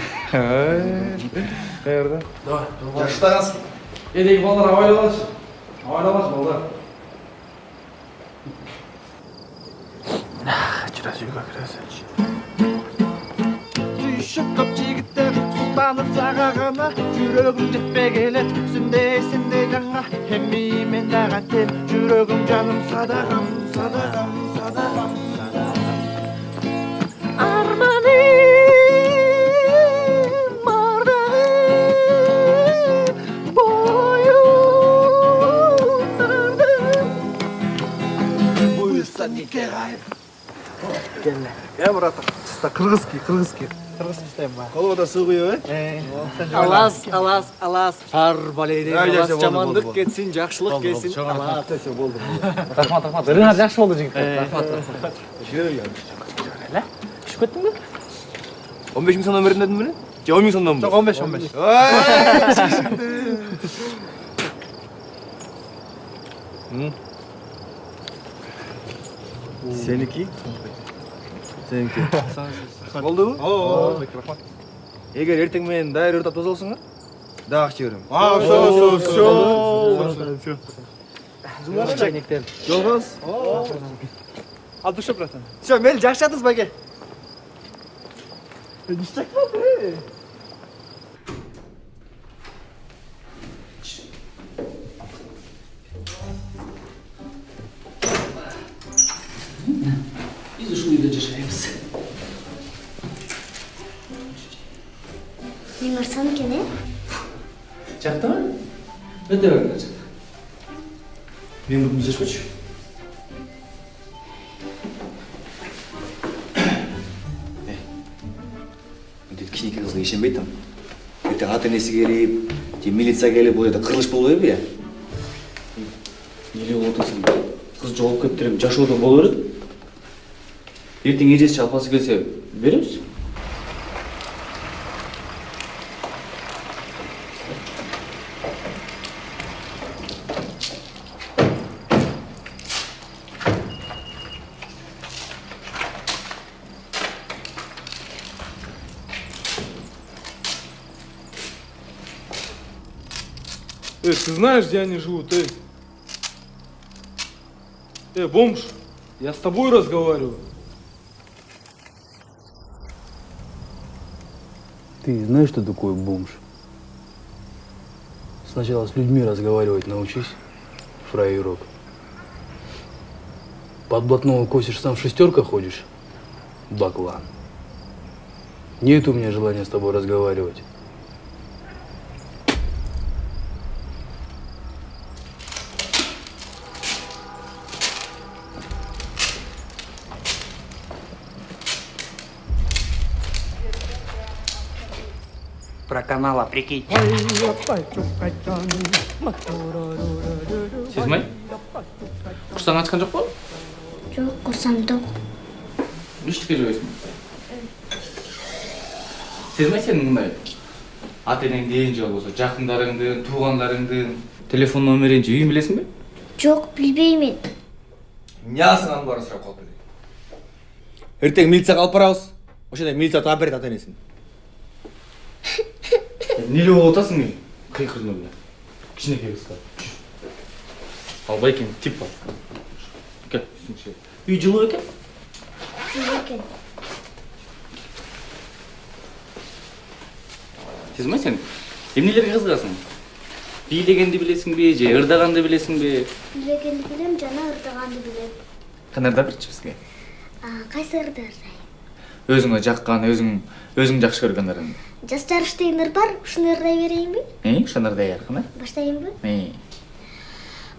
Қайырда? Давай, Жақсылағансың. Едегі балдар авайлы қалшы. Авайлы қалшы балдар. Жүрәсігі кірәсі. Сүйшіп көп жігіттер сұлтанып сағағана жүрегім жетпей келеді түсіндей жаңа хемми мен даған тем жүрегім жаным садағам садағам садағам арманым ардағым бойымдырдым бұйырса неке қайып Келе. Я, братан, қырғызский. Қырғыз істейм ба. Қолыма да су құйып, Алас. Ар балейден алас жамандық кетсін, жақшылық кетсін. Алас. Болды. Рахмат. Рынар жақшы болды жігіттер. Рахмат. Ішіп кеттің бе? 15 000 сомнан бердім дедім бе? 10 000 сомнан ба? Жоқ, 15. Сенікі? Болды ма? Рахмат. Егер ертең мен дайыр өртап тозалсың, да ақша беремін. Все. Жолғыз. Al duša, bratan. Все, мел, жақсы жатыз бәке. Ништак болды. Biz ушул үйдө жашайбыз. Мен барсам екен, Жактабы? Өтө бергенде жакта. Мен бүгін жашпачу. Кішкенекей қызға ишенбейтін. Ертең ата-енесі келіп, милиция келіп, бұл жерде қырылыш болу керек, Неге отырсың? Қыз жоғалып кетті деп жашоуда болу керек. Ертең ежесі шалпасы келсе, береміз. Ты знаешь, где они живут, бомж, я с тобой разговариваю. Ты знаешь, что такое бомж? Сначала с людьми разговаривать научись, фраерок. Под блатного косишь, сам в шестерках ходишь, баклан. Нет у меня желания с тобой разговаривать. Про канала, прикинь. Сезмай? Құрсаң ашқан жоқ па? Жоқ, құрсам тоқ. Ештеңе жібересің. Сезмай сен мындай. Ата-енеңден же болса, жақындарыңдын, туғандарыңдын телефон номерін же үйін білесің бе? Жоқ, білбеймін. Не асыңан барын сұрап қалып келеді. Ертең милицияға алып барамыз. Ошада милиция тап береді ата-енесін. Неге отырсың мен? Қиқырны бля. Кішінекей қысқа. Ал байкен, тип бар. Кәп, түсінші. Үй жылы екен? Жылы екен. Сезмай сен? Емнелерге қызығасың? Билегенді білесің бе, же ырдағанды білесің бе? Билегенді білем, жана ырдағанды білем. Қанарда бірінші бізге? Қайсы ырды ырдайын? Өзіңе жаққан, өзің жақсы көргендерің. Жас жарыш деген ыр бар, ушуну ырдай берейин бе? Шаны ырдай арқына? Баштайын бе?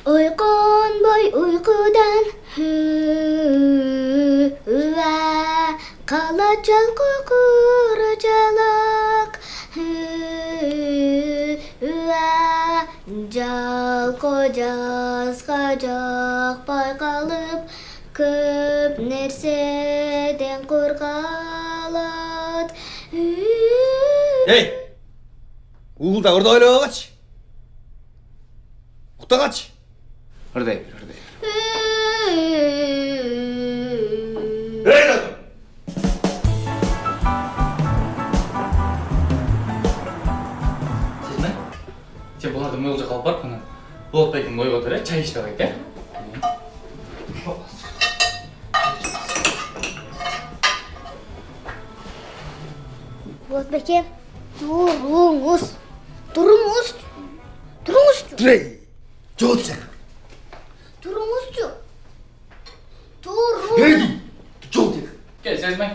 Ойқонбой ұйқыдан қала жалқы құры жалақ жалқы жазға жақпай қалып көп нәрседен қорғалады. Ей! Уылда ұрда ойлауға қач. Ұқта қач. Ырдай бер. Ей, adam! Сезме? Сен бұларды мойыл жаққа алып барып, болатпайтын ойға отыр, чай ішіп алайық, Болатбеке, тұрыңыз. Тұрей! Жол сәк. Тұрыңыз. Ей! Жол тек. Кел, сезмей.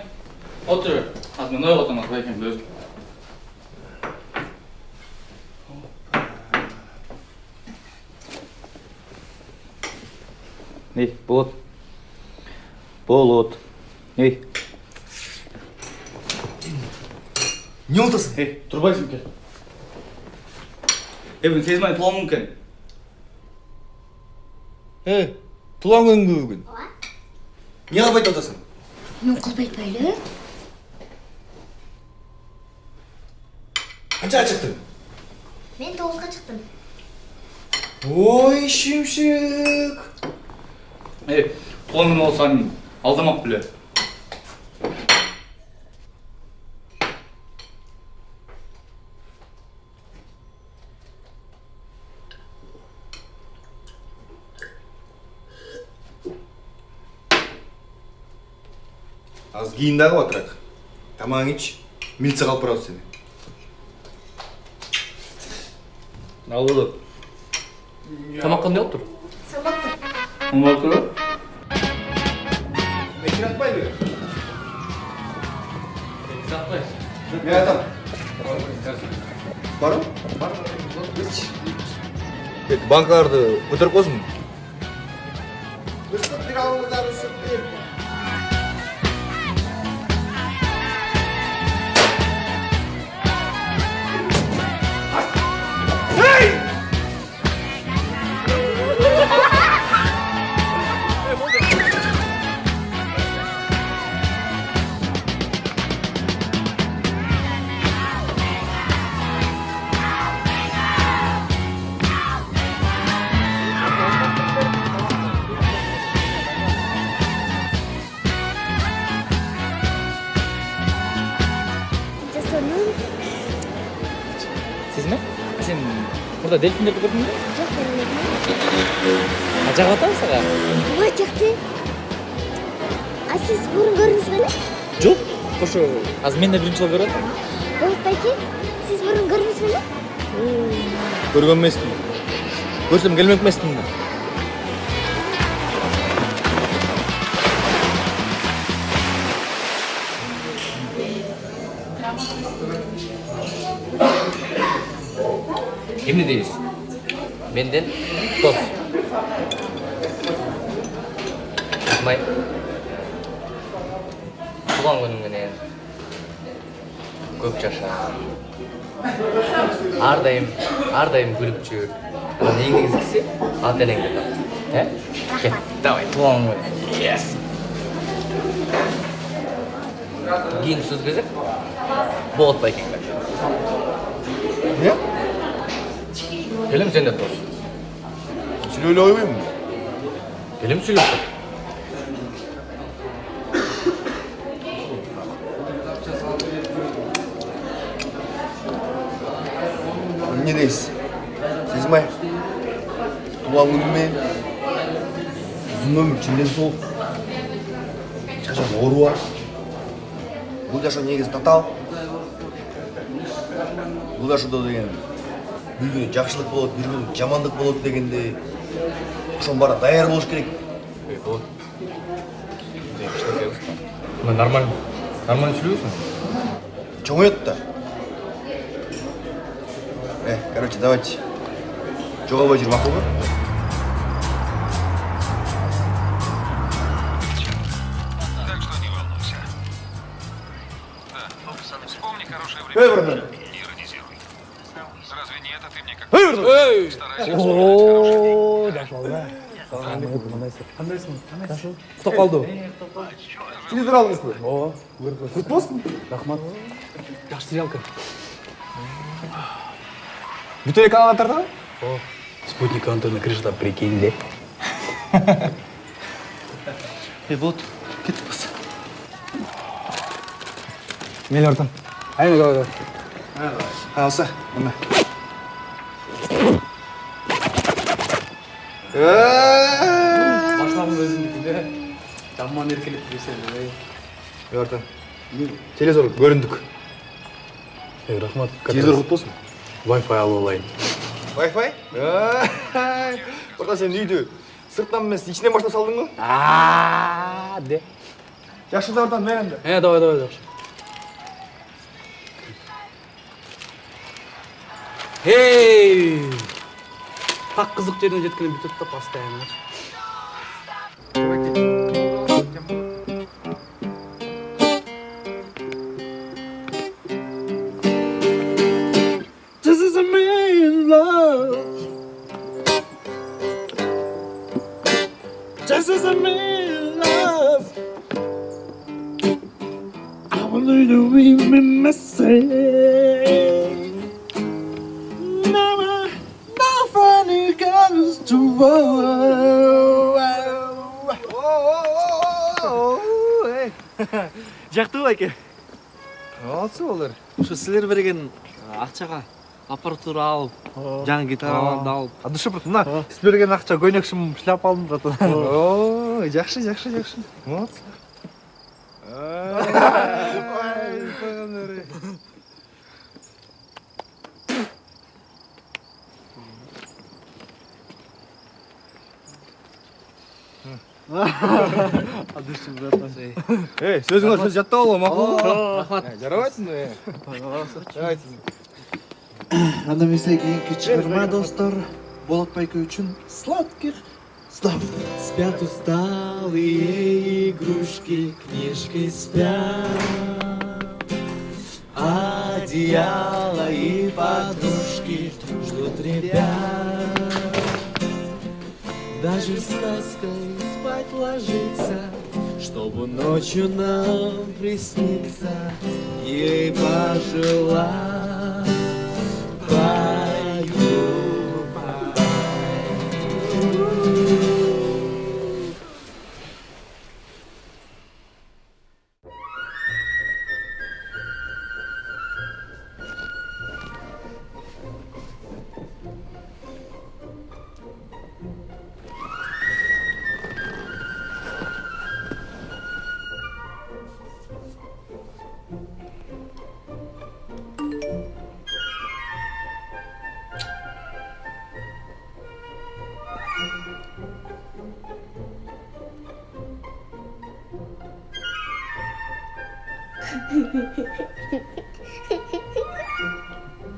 Отыр. Az мен ойға отырмыз, байкен өзім. Ей, Болот. Ей. Не ұлтасың? Ей, тұрбайсың кел. Бүгін сезмей тұлан мүмкін. Тұлан күн бүгін. Не алып айта отасың? Мен қылбайт бәйлі. Қаншаға шықтың? Мен 9-ға шықтым. Ой, шемшік. Ей, тұлан күн олсан алдамақ біле. Аз кейіндағы отырақ. Тамаң ич, милиция қалып бұрауыз сені. Ал болды. Тамақ қандай алып тұр? Салмақты. Оңбақ тұры? Мен жатпайды. Жатпайсың. Мен атам. Барым? Банкаларды көтеріп қойсын. Үстіп бір ауылдары үстіп бір. Сезме? Сен burada дельфиндерді көрдің бе? Жоқ, көрмедім. Ажақ атам саға? Ой, жақты. А сіз бұрын көрдіңіз бе? Жоқ, қошы, аз мен де бірінші жыл көріп. Болатбеке, сіз бұрын көрдіңіз бе? Көрген емеспін. Көрсем келмек емеспін. Emne deyiz? Benden toz. Tutmay. Tuğan gününden köp yaşa. Ardayım gülüp çür. Негізгісі ателеңді тап. Кет, давай, туған күн. Yes. Кейін сөз кезек, болатпай кеңбек. Не? Келім сен де тұрс. Сөйлеулі ойбаймын. Келім сөйлеп тұр. Не дейсіз? Сезмай. Туған күніммен ұзын өмір чінден сол. Шашан ору бар. Бұл жаша негізі татал. Бұл жашуда деген бір күні жақшылық болады, бір күні жамандық болады дегенде ошон бара даяр болуш керек. Вот. Нормально сөйлейсің? Чоңоет да. Короче, давайте. Жоғалбай жүр, мақұл ба? Эй, братан! О, дашыл да. Қандайсың? Құттықтап қалды. Телевизор алдыңыз ба? О, құт болсын. Рахмат. Жақсы сериалка. Бүтін канал тарта? О, спутник Антона крышада, прикинь, де. Вот, кеттік біз. Мейлі ортам. Айна, давай. Алса, мұна. Башламын өзімдікі де. Жаман еркелеп берсені. Ортам. Телевизор көріндік. Рахмат. Телевизор құт болсын. Wi-Fi алып алайын. Wi-Fi? Ортам, сен үйді сырттан емес, ішінен баштап салдың ғой? Де. Жақшы да ортам, мен әнді. Давай, жақшы. Эй! Так қызық жерден жеткенде бүйтіп та постоянно. This is a man love. This is a man love. I want you to read me message. Never, nothing comes to Жақты байке. Алсы олар. Şu сілер берген ақшаға аппаратура алып, жаңа гитарамды алып. Адышы бұрт, мұна сіз берген ақша көйнекшім шляп алдым братан. О, жақсы. Молодцы. Адышы братан. Ей, сөзіңді сөз жаттап алу, мақұл? Рахмат. Жарабайсың ба? Жарабайсың. Анда месе кейінгі шығарма достар, Болот байке үшін сладких снов. Спят усталые игрушки, книжки спят. Одеяло и подушки ждут ребят. Даже сказкой спать ложится, чтобы ночью нам присниться. Ей пожелать пою.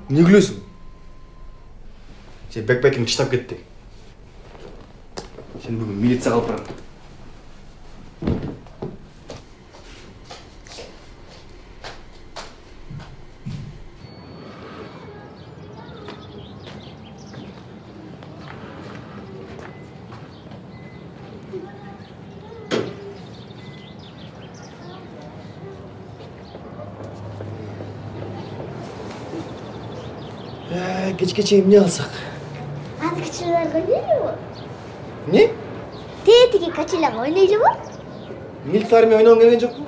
Не күлесің? Сен бәк-бәкін тыштап кетті. Сен бүгін милицияға алып барамын. Кечке эмне алсак? Аны кичилерге ойнойбу? Не? Тетиги качылага ойнойбу? Милиция армия ойногон келген жокпу?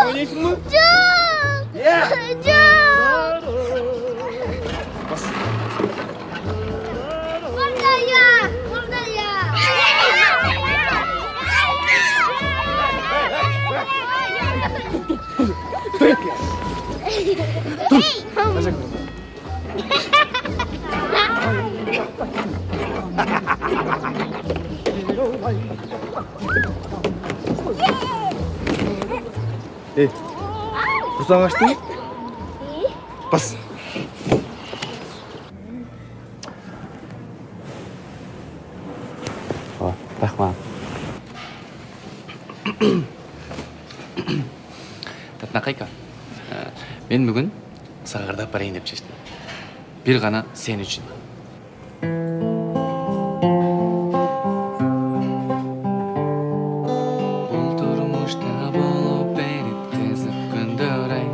Ойнойсуңбу? Жок! Эй, құрсаң аштың? Бас. Рахмат. Татнақайка, мен бүгін сағырда барайын деп шештім. Bir ғана сен үшін. Бұл тұрмышта болып беріп қызық күндер ай.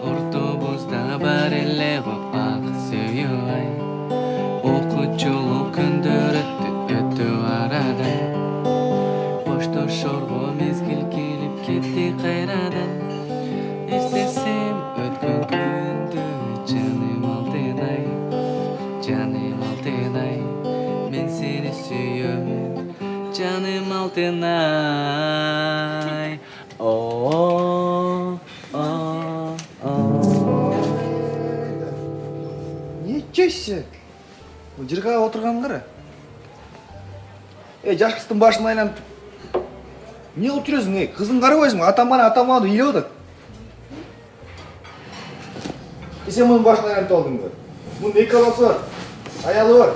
Автобуста бар еле ғып ақ сүйі ай. Оқучылық күндер өтті арада. Қоштасарға мезгіл келіп кетті қайрадан. Естесем өткен күнді жаным алтынай, жаным алтынай, мен сені сүйемін, жаным алтынай. Ничего себе! Жырға отырған қара. Жаш қыстың башын айланып. Не қылып жүресің, қызың қарабайсың, атаманы үйлеп отыр. Сен мұның башын айланып алдың ба? Мұның екі баласы бар, аялы бар.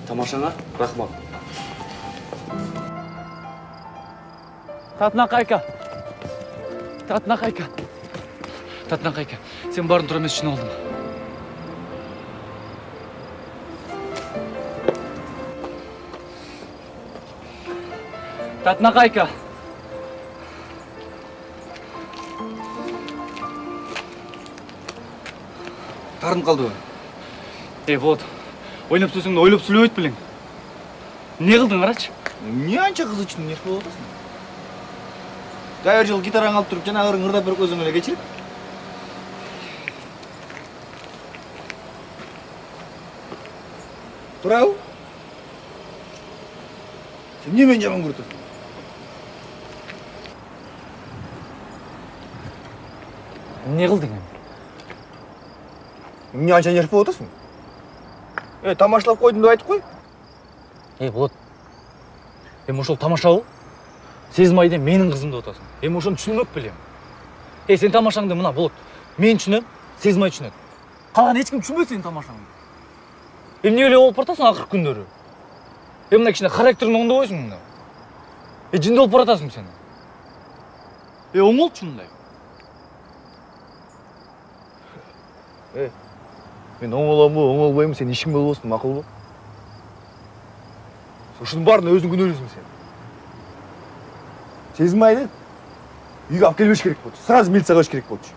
Тамашаңа рахмат. Татнақайка. Татнақайка, сен барын тұр емес үшін алдың. Татнақайка. Тарым қалды ба? Вот, ойнап сөзіңді ойлап сөйлеп білең. Не қылдың қарашы? Не анша қыз үшін не қылып отырсың? Қайыр жыл гитараң алып тұрып, жаңа ұрың ұрдап бір көзің өле кешіріп? Тұрау? Сен не мен жаман көрді? Не қылдың? Не анша неріп отырсың? Тамашалап қойдың деп айтып қой. Болот. Ошол тамашалау. Сезмайден менің қызымды отасың. Ошоны түсінмөк білем. Сен тамашаңды мына Болот. Мен түсінем, Сезмай түсінеді. Қалған ешкім түсінбейді сен тамашаңды. Не өле болып бартасың ақыр күндері? Мына кішкене характерін оңды қойсың мында. Жынды болып баратасың сен. Оңолчу мындай. Мен оңоламын, оңолбаймын, сен ешкім болып olsun, мақұл бол. Сосын барын өзің күнөресің сен. Сезмайды, үйге алып келбеш керек болды. Сразу милицияға қойыш керек болды.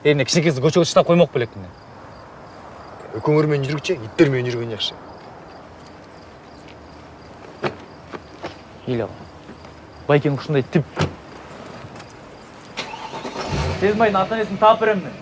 Мына кішкенекесі көшеге шыдап қоймақ білектін. Көңірмен жүргіче, иттермен жүрген жақсы. Ел Байкенің ұшындай тип. Сезмайдың ата есін тап беремін.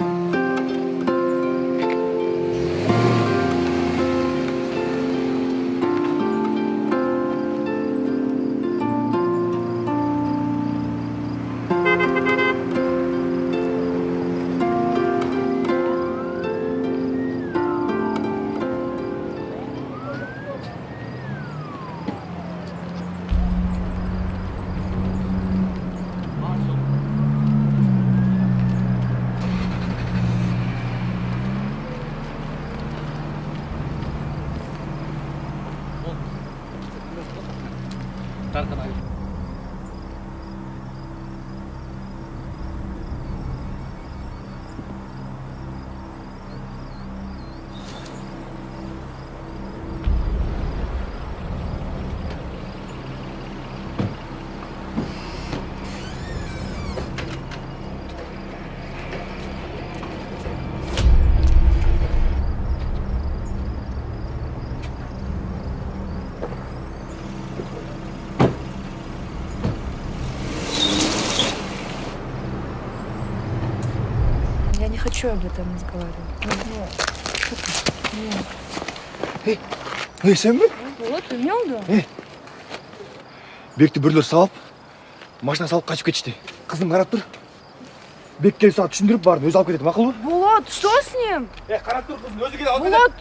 Я не хочу об этом разговаривать. Сен бе? Вот, ты в нем, да? Бекті бірлер салып, машина салып қашып кетішті. Қызым қарап тұр. Бек келіп саған түсіндіріп барын өзі алып кетеді, мақұл ба? Болот, что с ним? Қарап тұр қызым, өзі келіп алып Болот!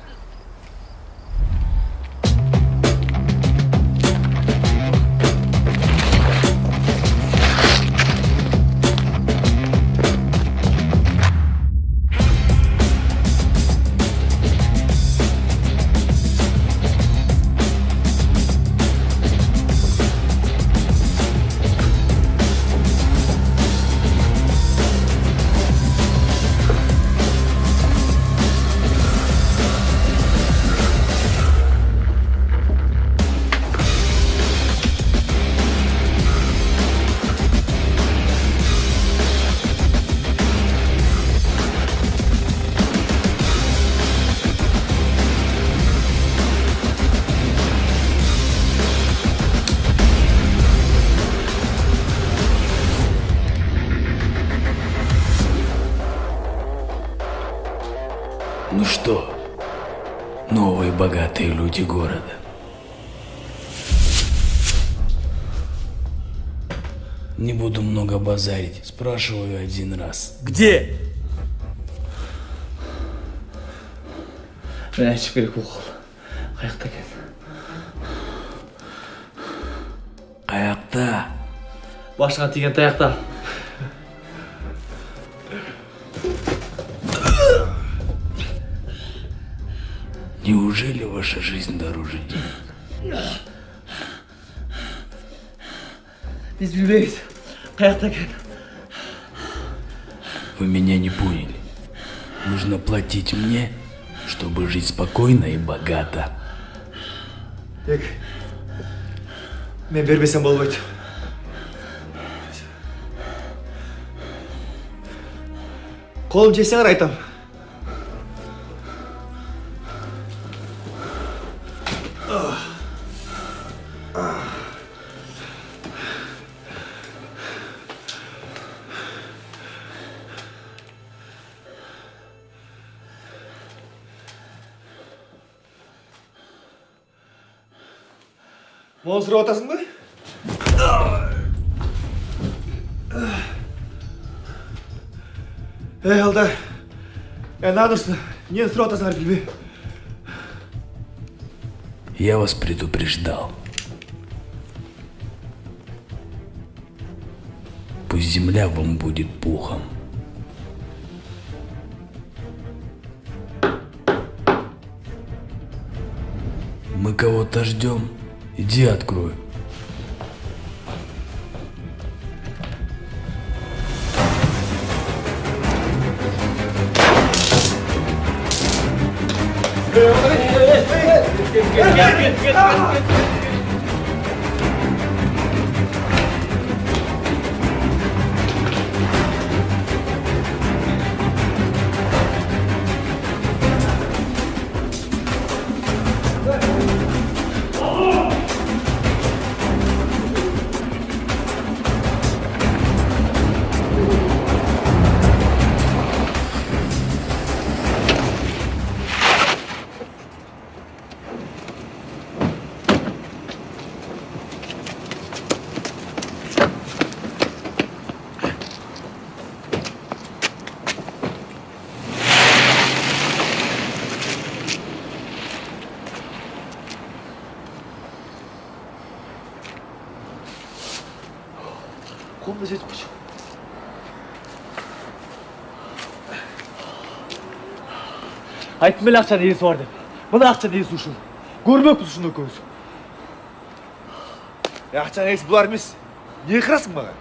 Новые богатые люди города. Не буду много базарить. Спрашиваю один раз. Где? Мен айтып керек бұл қол. Қаяқта екен? Қаяқта? Башыға тиген таяқта. Неужели ваша жизнь дороже денег? Біз білмейміз. Қаяқта екен? Вы меня не поняли. Нужно платить мне, чтобы жить спокойно и богато. Мен бермесем болбойт. Қолым жесеңер айтам. Мол сұрап атасың ба? Алдар, надырсың, нені сұрап атасыңар білме. Я вас предупреждал. Пусть земля вам будет пухом. Мы кого-то ждем. Иди открой. қолымда жетіп қойшы. Айттым әлі ақшаның иесі бар деп. Мына ақшаның иесі үшін. Көрмеппіз үшін өкөз. Ақшаның иесі бұлар емес. Не қырасың маған?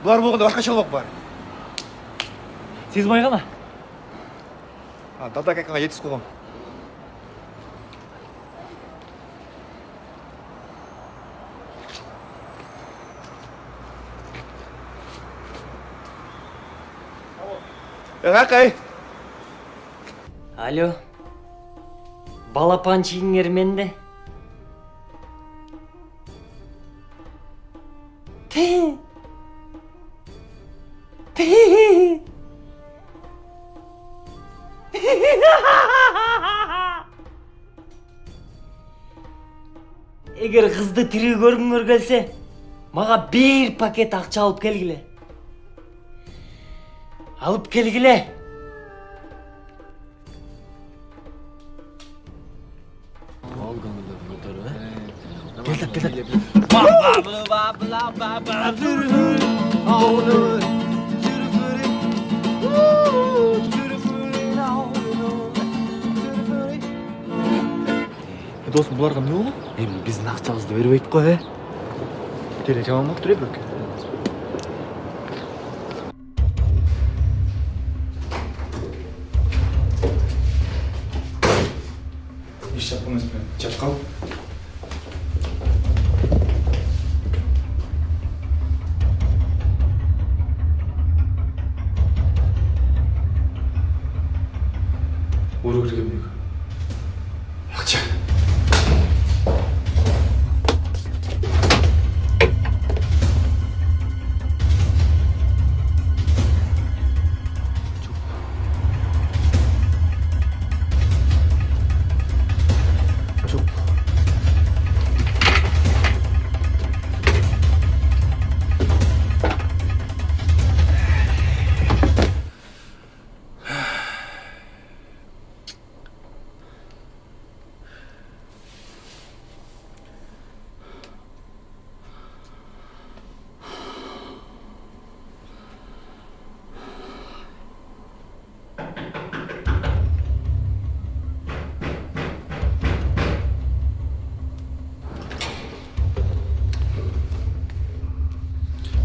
Бұлар болғанда башқа шалмақ бар. Сезім айғана? Дада қайқанға жетіс қоғам. Қақай? Алло. Балапан жиңер менде. Егер қызды тірі көргіңдер келсе, маға бір пакет ақша алып келгіле. Алып келгіле. Келдік. Досым, бұларға не олу? Біздің ақшамызды беріп қой, Теле жаман мақ түреп өк. Еш жапқан өспен, жапқал. Ору кірген бегі. Ақша.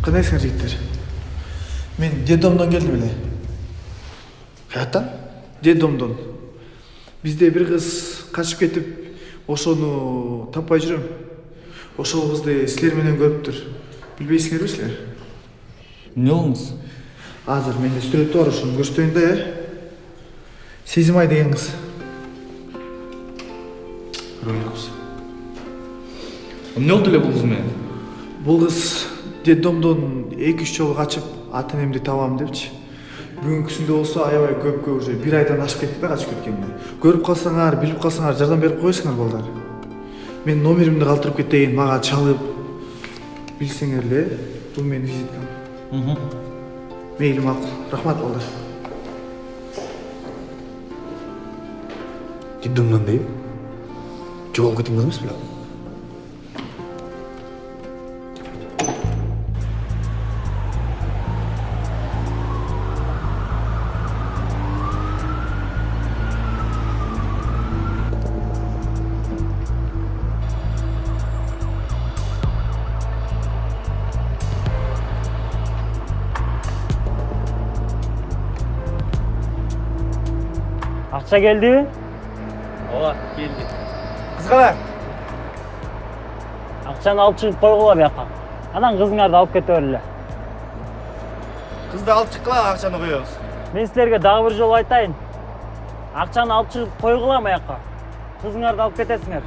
Кандайсыңар жигиттер? Мен детдомдон келдим эле. Каяктан? Детдомдон. Бизде бир кыз качып кетип, ошону таппай жүрөм. Ошол кызды силер менен көрүптүр. Билбейсиңерби силер? Эмне болдуңуз? Азыр менде сүрөтү бар, ошону көрсөтөйүн да, Сезимай деген кыз. Көрөйүнбүз. Эмне болду эле бул кыз менен? Бул кыз детдомдон 2-3 жолу качып, ата-энемди табам депчи. Бүгүнкүсүндө болсо аябай көп уже 1 айдан ашып кетти да качып кеткенине. Көрүп калсаңар, билип калсаңар жардам берип коесуңар балдар. Мен номеримди калтырып кетейин, мага чалып билсеңер эле, бул менин визиткам. Мейли макул. Рахмат балдар. Детдомдон дейм. Жоголуп кеткен кыз эмес беле? Акча келдиби? Ооба, келди. Кыз кана? Акчаны алып чыгып койгула бияка. Анан кызыңарды алып кете берле. Кызды алып чыккыла, акчаны коебуз. Мен силерге дагы бир жолу айтайын. Акчаны алып чыгып койгула бияка. Кызыңарды алып кетесиңер.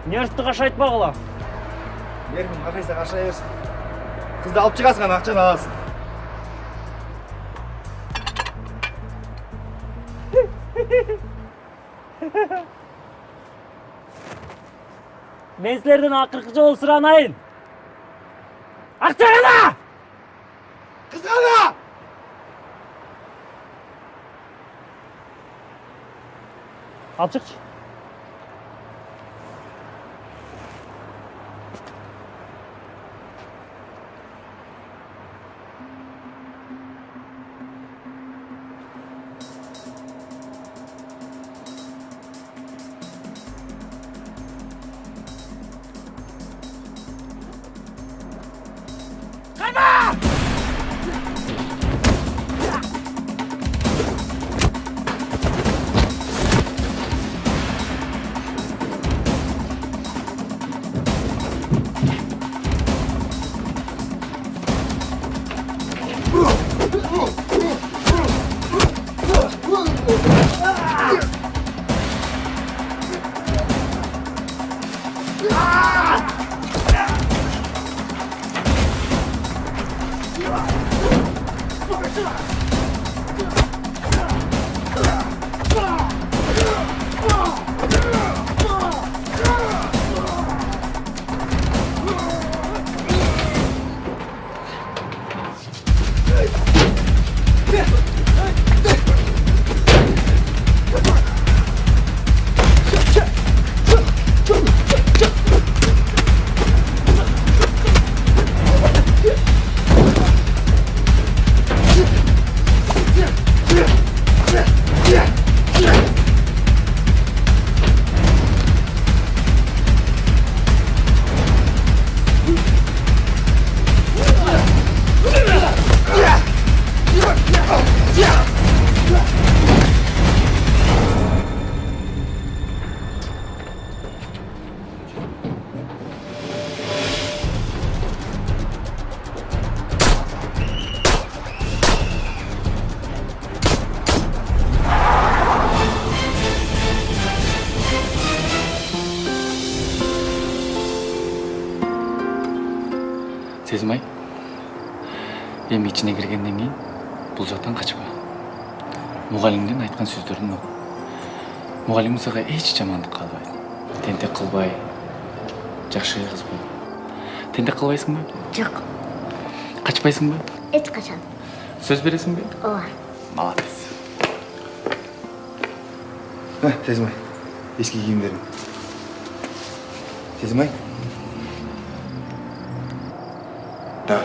Университетке кашайтпагыла. Эркин кашайса кашай берсин. Кызды алып чыгасың, анан акчаны аласың. Мен силерден акыркы жолу суранайын. Акча кана? Кыз кана? Алып чыкчы. Сезимай, эми ичине киргенден кийин бул жактан качпа. Мугалимдин айткан сөздөрүн ук. Мугалим сага эч жамандык кылбайт. Тентек кылбай, жакшы кыз бол. Тентек кылбайсыңбы? Жок. Качпайсыңбы? Эч качан. Сөз бересиңби? Ооба. Молодец. Сезимай, эски кийимдерим. Сезимай? Да.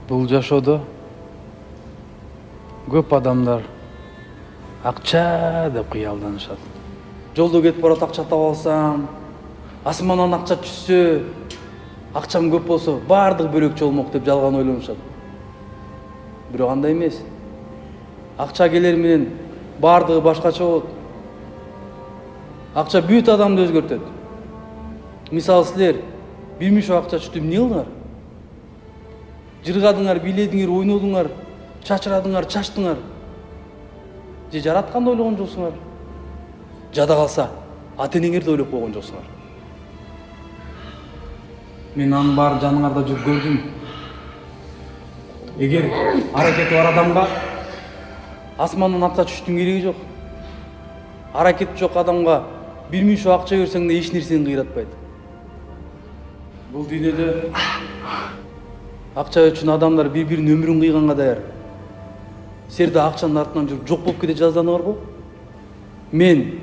Бул жашоодо көп адамдар акча деп кыялданышат. Жолдо кетип барат, акча таап алсам, асмандан акча түшсө, акчам көп болсо, баардыгы бөлөкчө болмок деп жалган ойлонушат. Бирок андай эмес. Акча келер менен баардыгы башкача болот. Акча бүт адамды өзгөртөт. Мисалы силер 1 миң сом акча түшүп эмне кылдыңар? Жыргадыңар, бийледиңер, ойнодуңар, чачырадыңар, чачтыңар. Же жаратканды ойлогон жоксуңар? Жада калса, ата-энеңерди ойлоп койгон жоксуңар. Мен анын баарын жаныңарда жүрүп көрдүм. Эгер аракети бар адамга асмандан акча түшүштүн кереги жок. Аракети жок адамга 1 миң сом акча берсең да эч нерсени кыйратпайт. Бул дүйнөдө акча үчүн адамдар бири-биринин өмүрүн кыйганга даяр. Силерде акчанын артынан жүрүп жок болуп кете жазданы барбы? Мен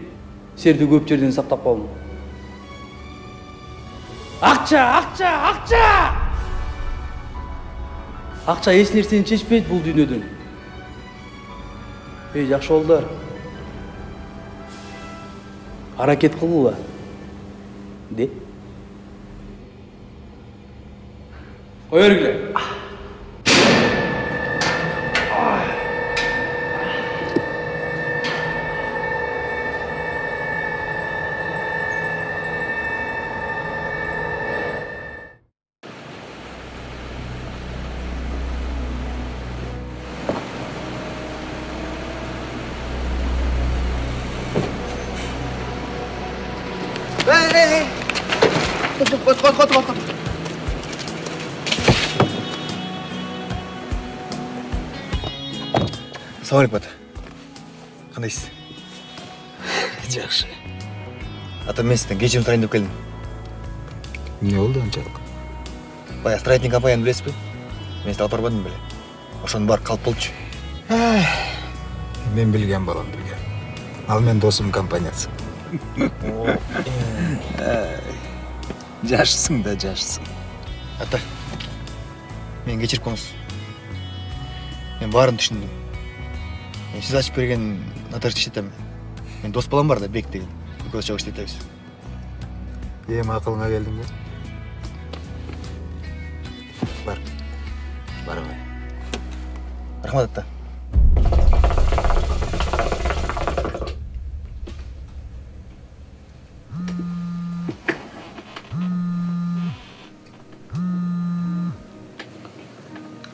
силерди көп жерден сактап калдым. Акча, акча, акча! Акча эч нерсени чечпейт бул дүйнөдөн. Эй, жакшы балдар. Аракет кылгыла. Де? Кой бергиле. Эй! Кот. Салам алейкум, ата. Кандайсыз? Жакшы. Ата, мен сизден кечирим сурайын деп келдим. Эмне болду анчалык? Баягы строительный компанияны билесизби? Мен сизди алып барбадым беле. Ошонун баары калп болчу. Мен билген балам билген. Ал мен досум компаниясы. Жашсың да жашсың. Ата, мен кечирип коңуз. Мен баарын түшүндүм. Мен сиз ачып берген нотариус иштетем. Мен дос балам бар да, Бек деген. Экөөбүз чогуу иштетебиз. Эми акылыңа келдиң бе? Бар. Барбай. Рахмат, ата.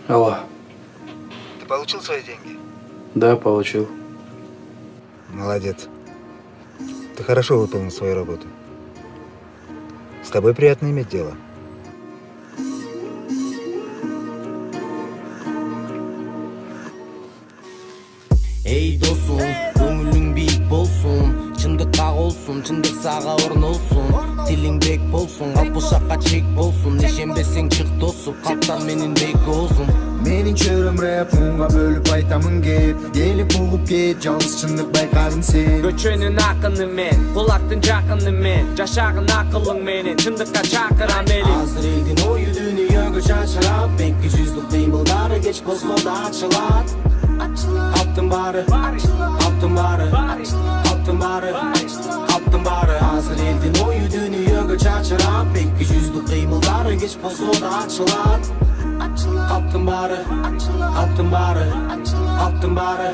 Алло. Ты получил свои деньги? Да, получил. Молодец. Ты хорошо выполнил свою работу. С тобой приятно иметь дело. Эй, досум, көңүлүң бийик болсун, чындыкка колсун, чындык сага орнолсун, тилиң бек болсун, алпышакка чек болсун, ишенбесең чык досуп, калктан менин бек оозум. Менин чөрөм рэп, мунга бөлүп айтамын кеп, келип угуп кет, жалгыз чындык байкадың сен. Көчөнүн акыны мен, кулактын жакыны мен, жашагын акылың менен, чындыкка чакырам элим. Азыр элдин ою дүйнөгө чачырап, бекки жүздүк кыймылдары кеч болсо да ачылат. Калптын баары, калптын баары, калптын баары, калптын баары. Азыр элдин ою дүйнөгө чачырап, бекки жүздүк кыймылдары кеч болсо да ачылат. Калптын баары, калптын баары, калптын баары,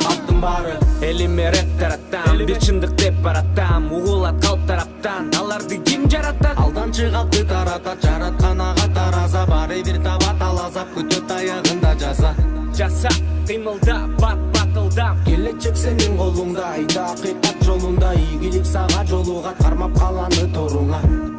калптын баары. Элиме рэп таратам, бир чындык деп баратам, угулат калп тараптан, аларды ким жаратат? Алдамчы калпты таратат, жараткан ага тараза, баары бир табат ал азап, күтөт аягында жаза. Жаса, кыймылда, батылдап, келечек сенин колуңда, айда акыйкат жолунда, ийгилик сага жолугат, кармап каланы торуңа.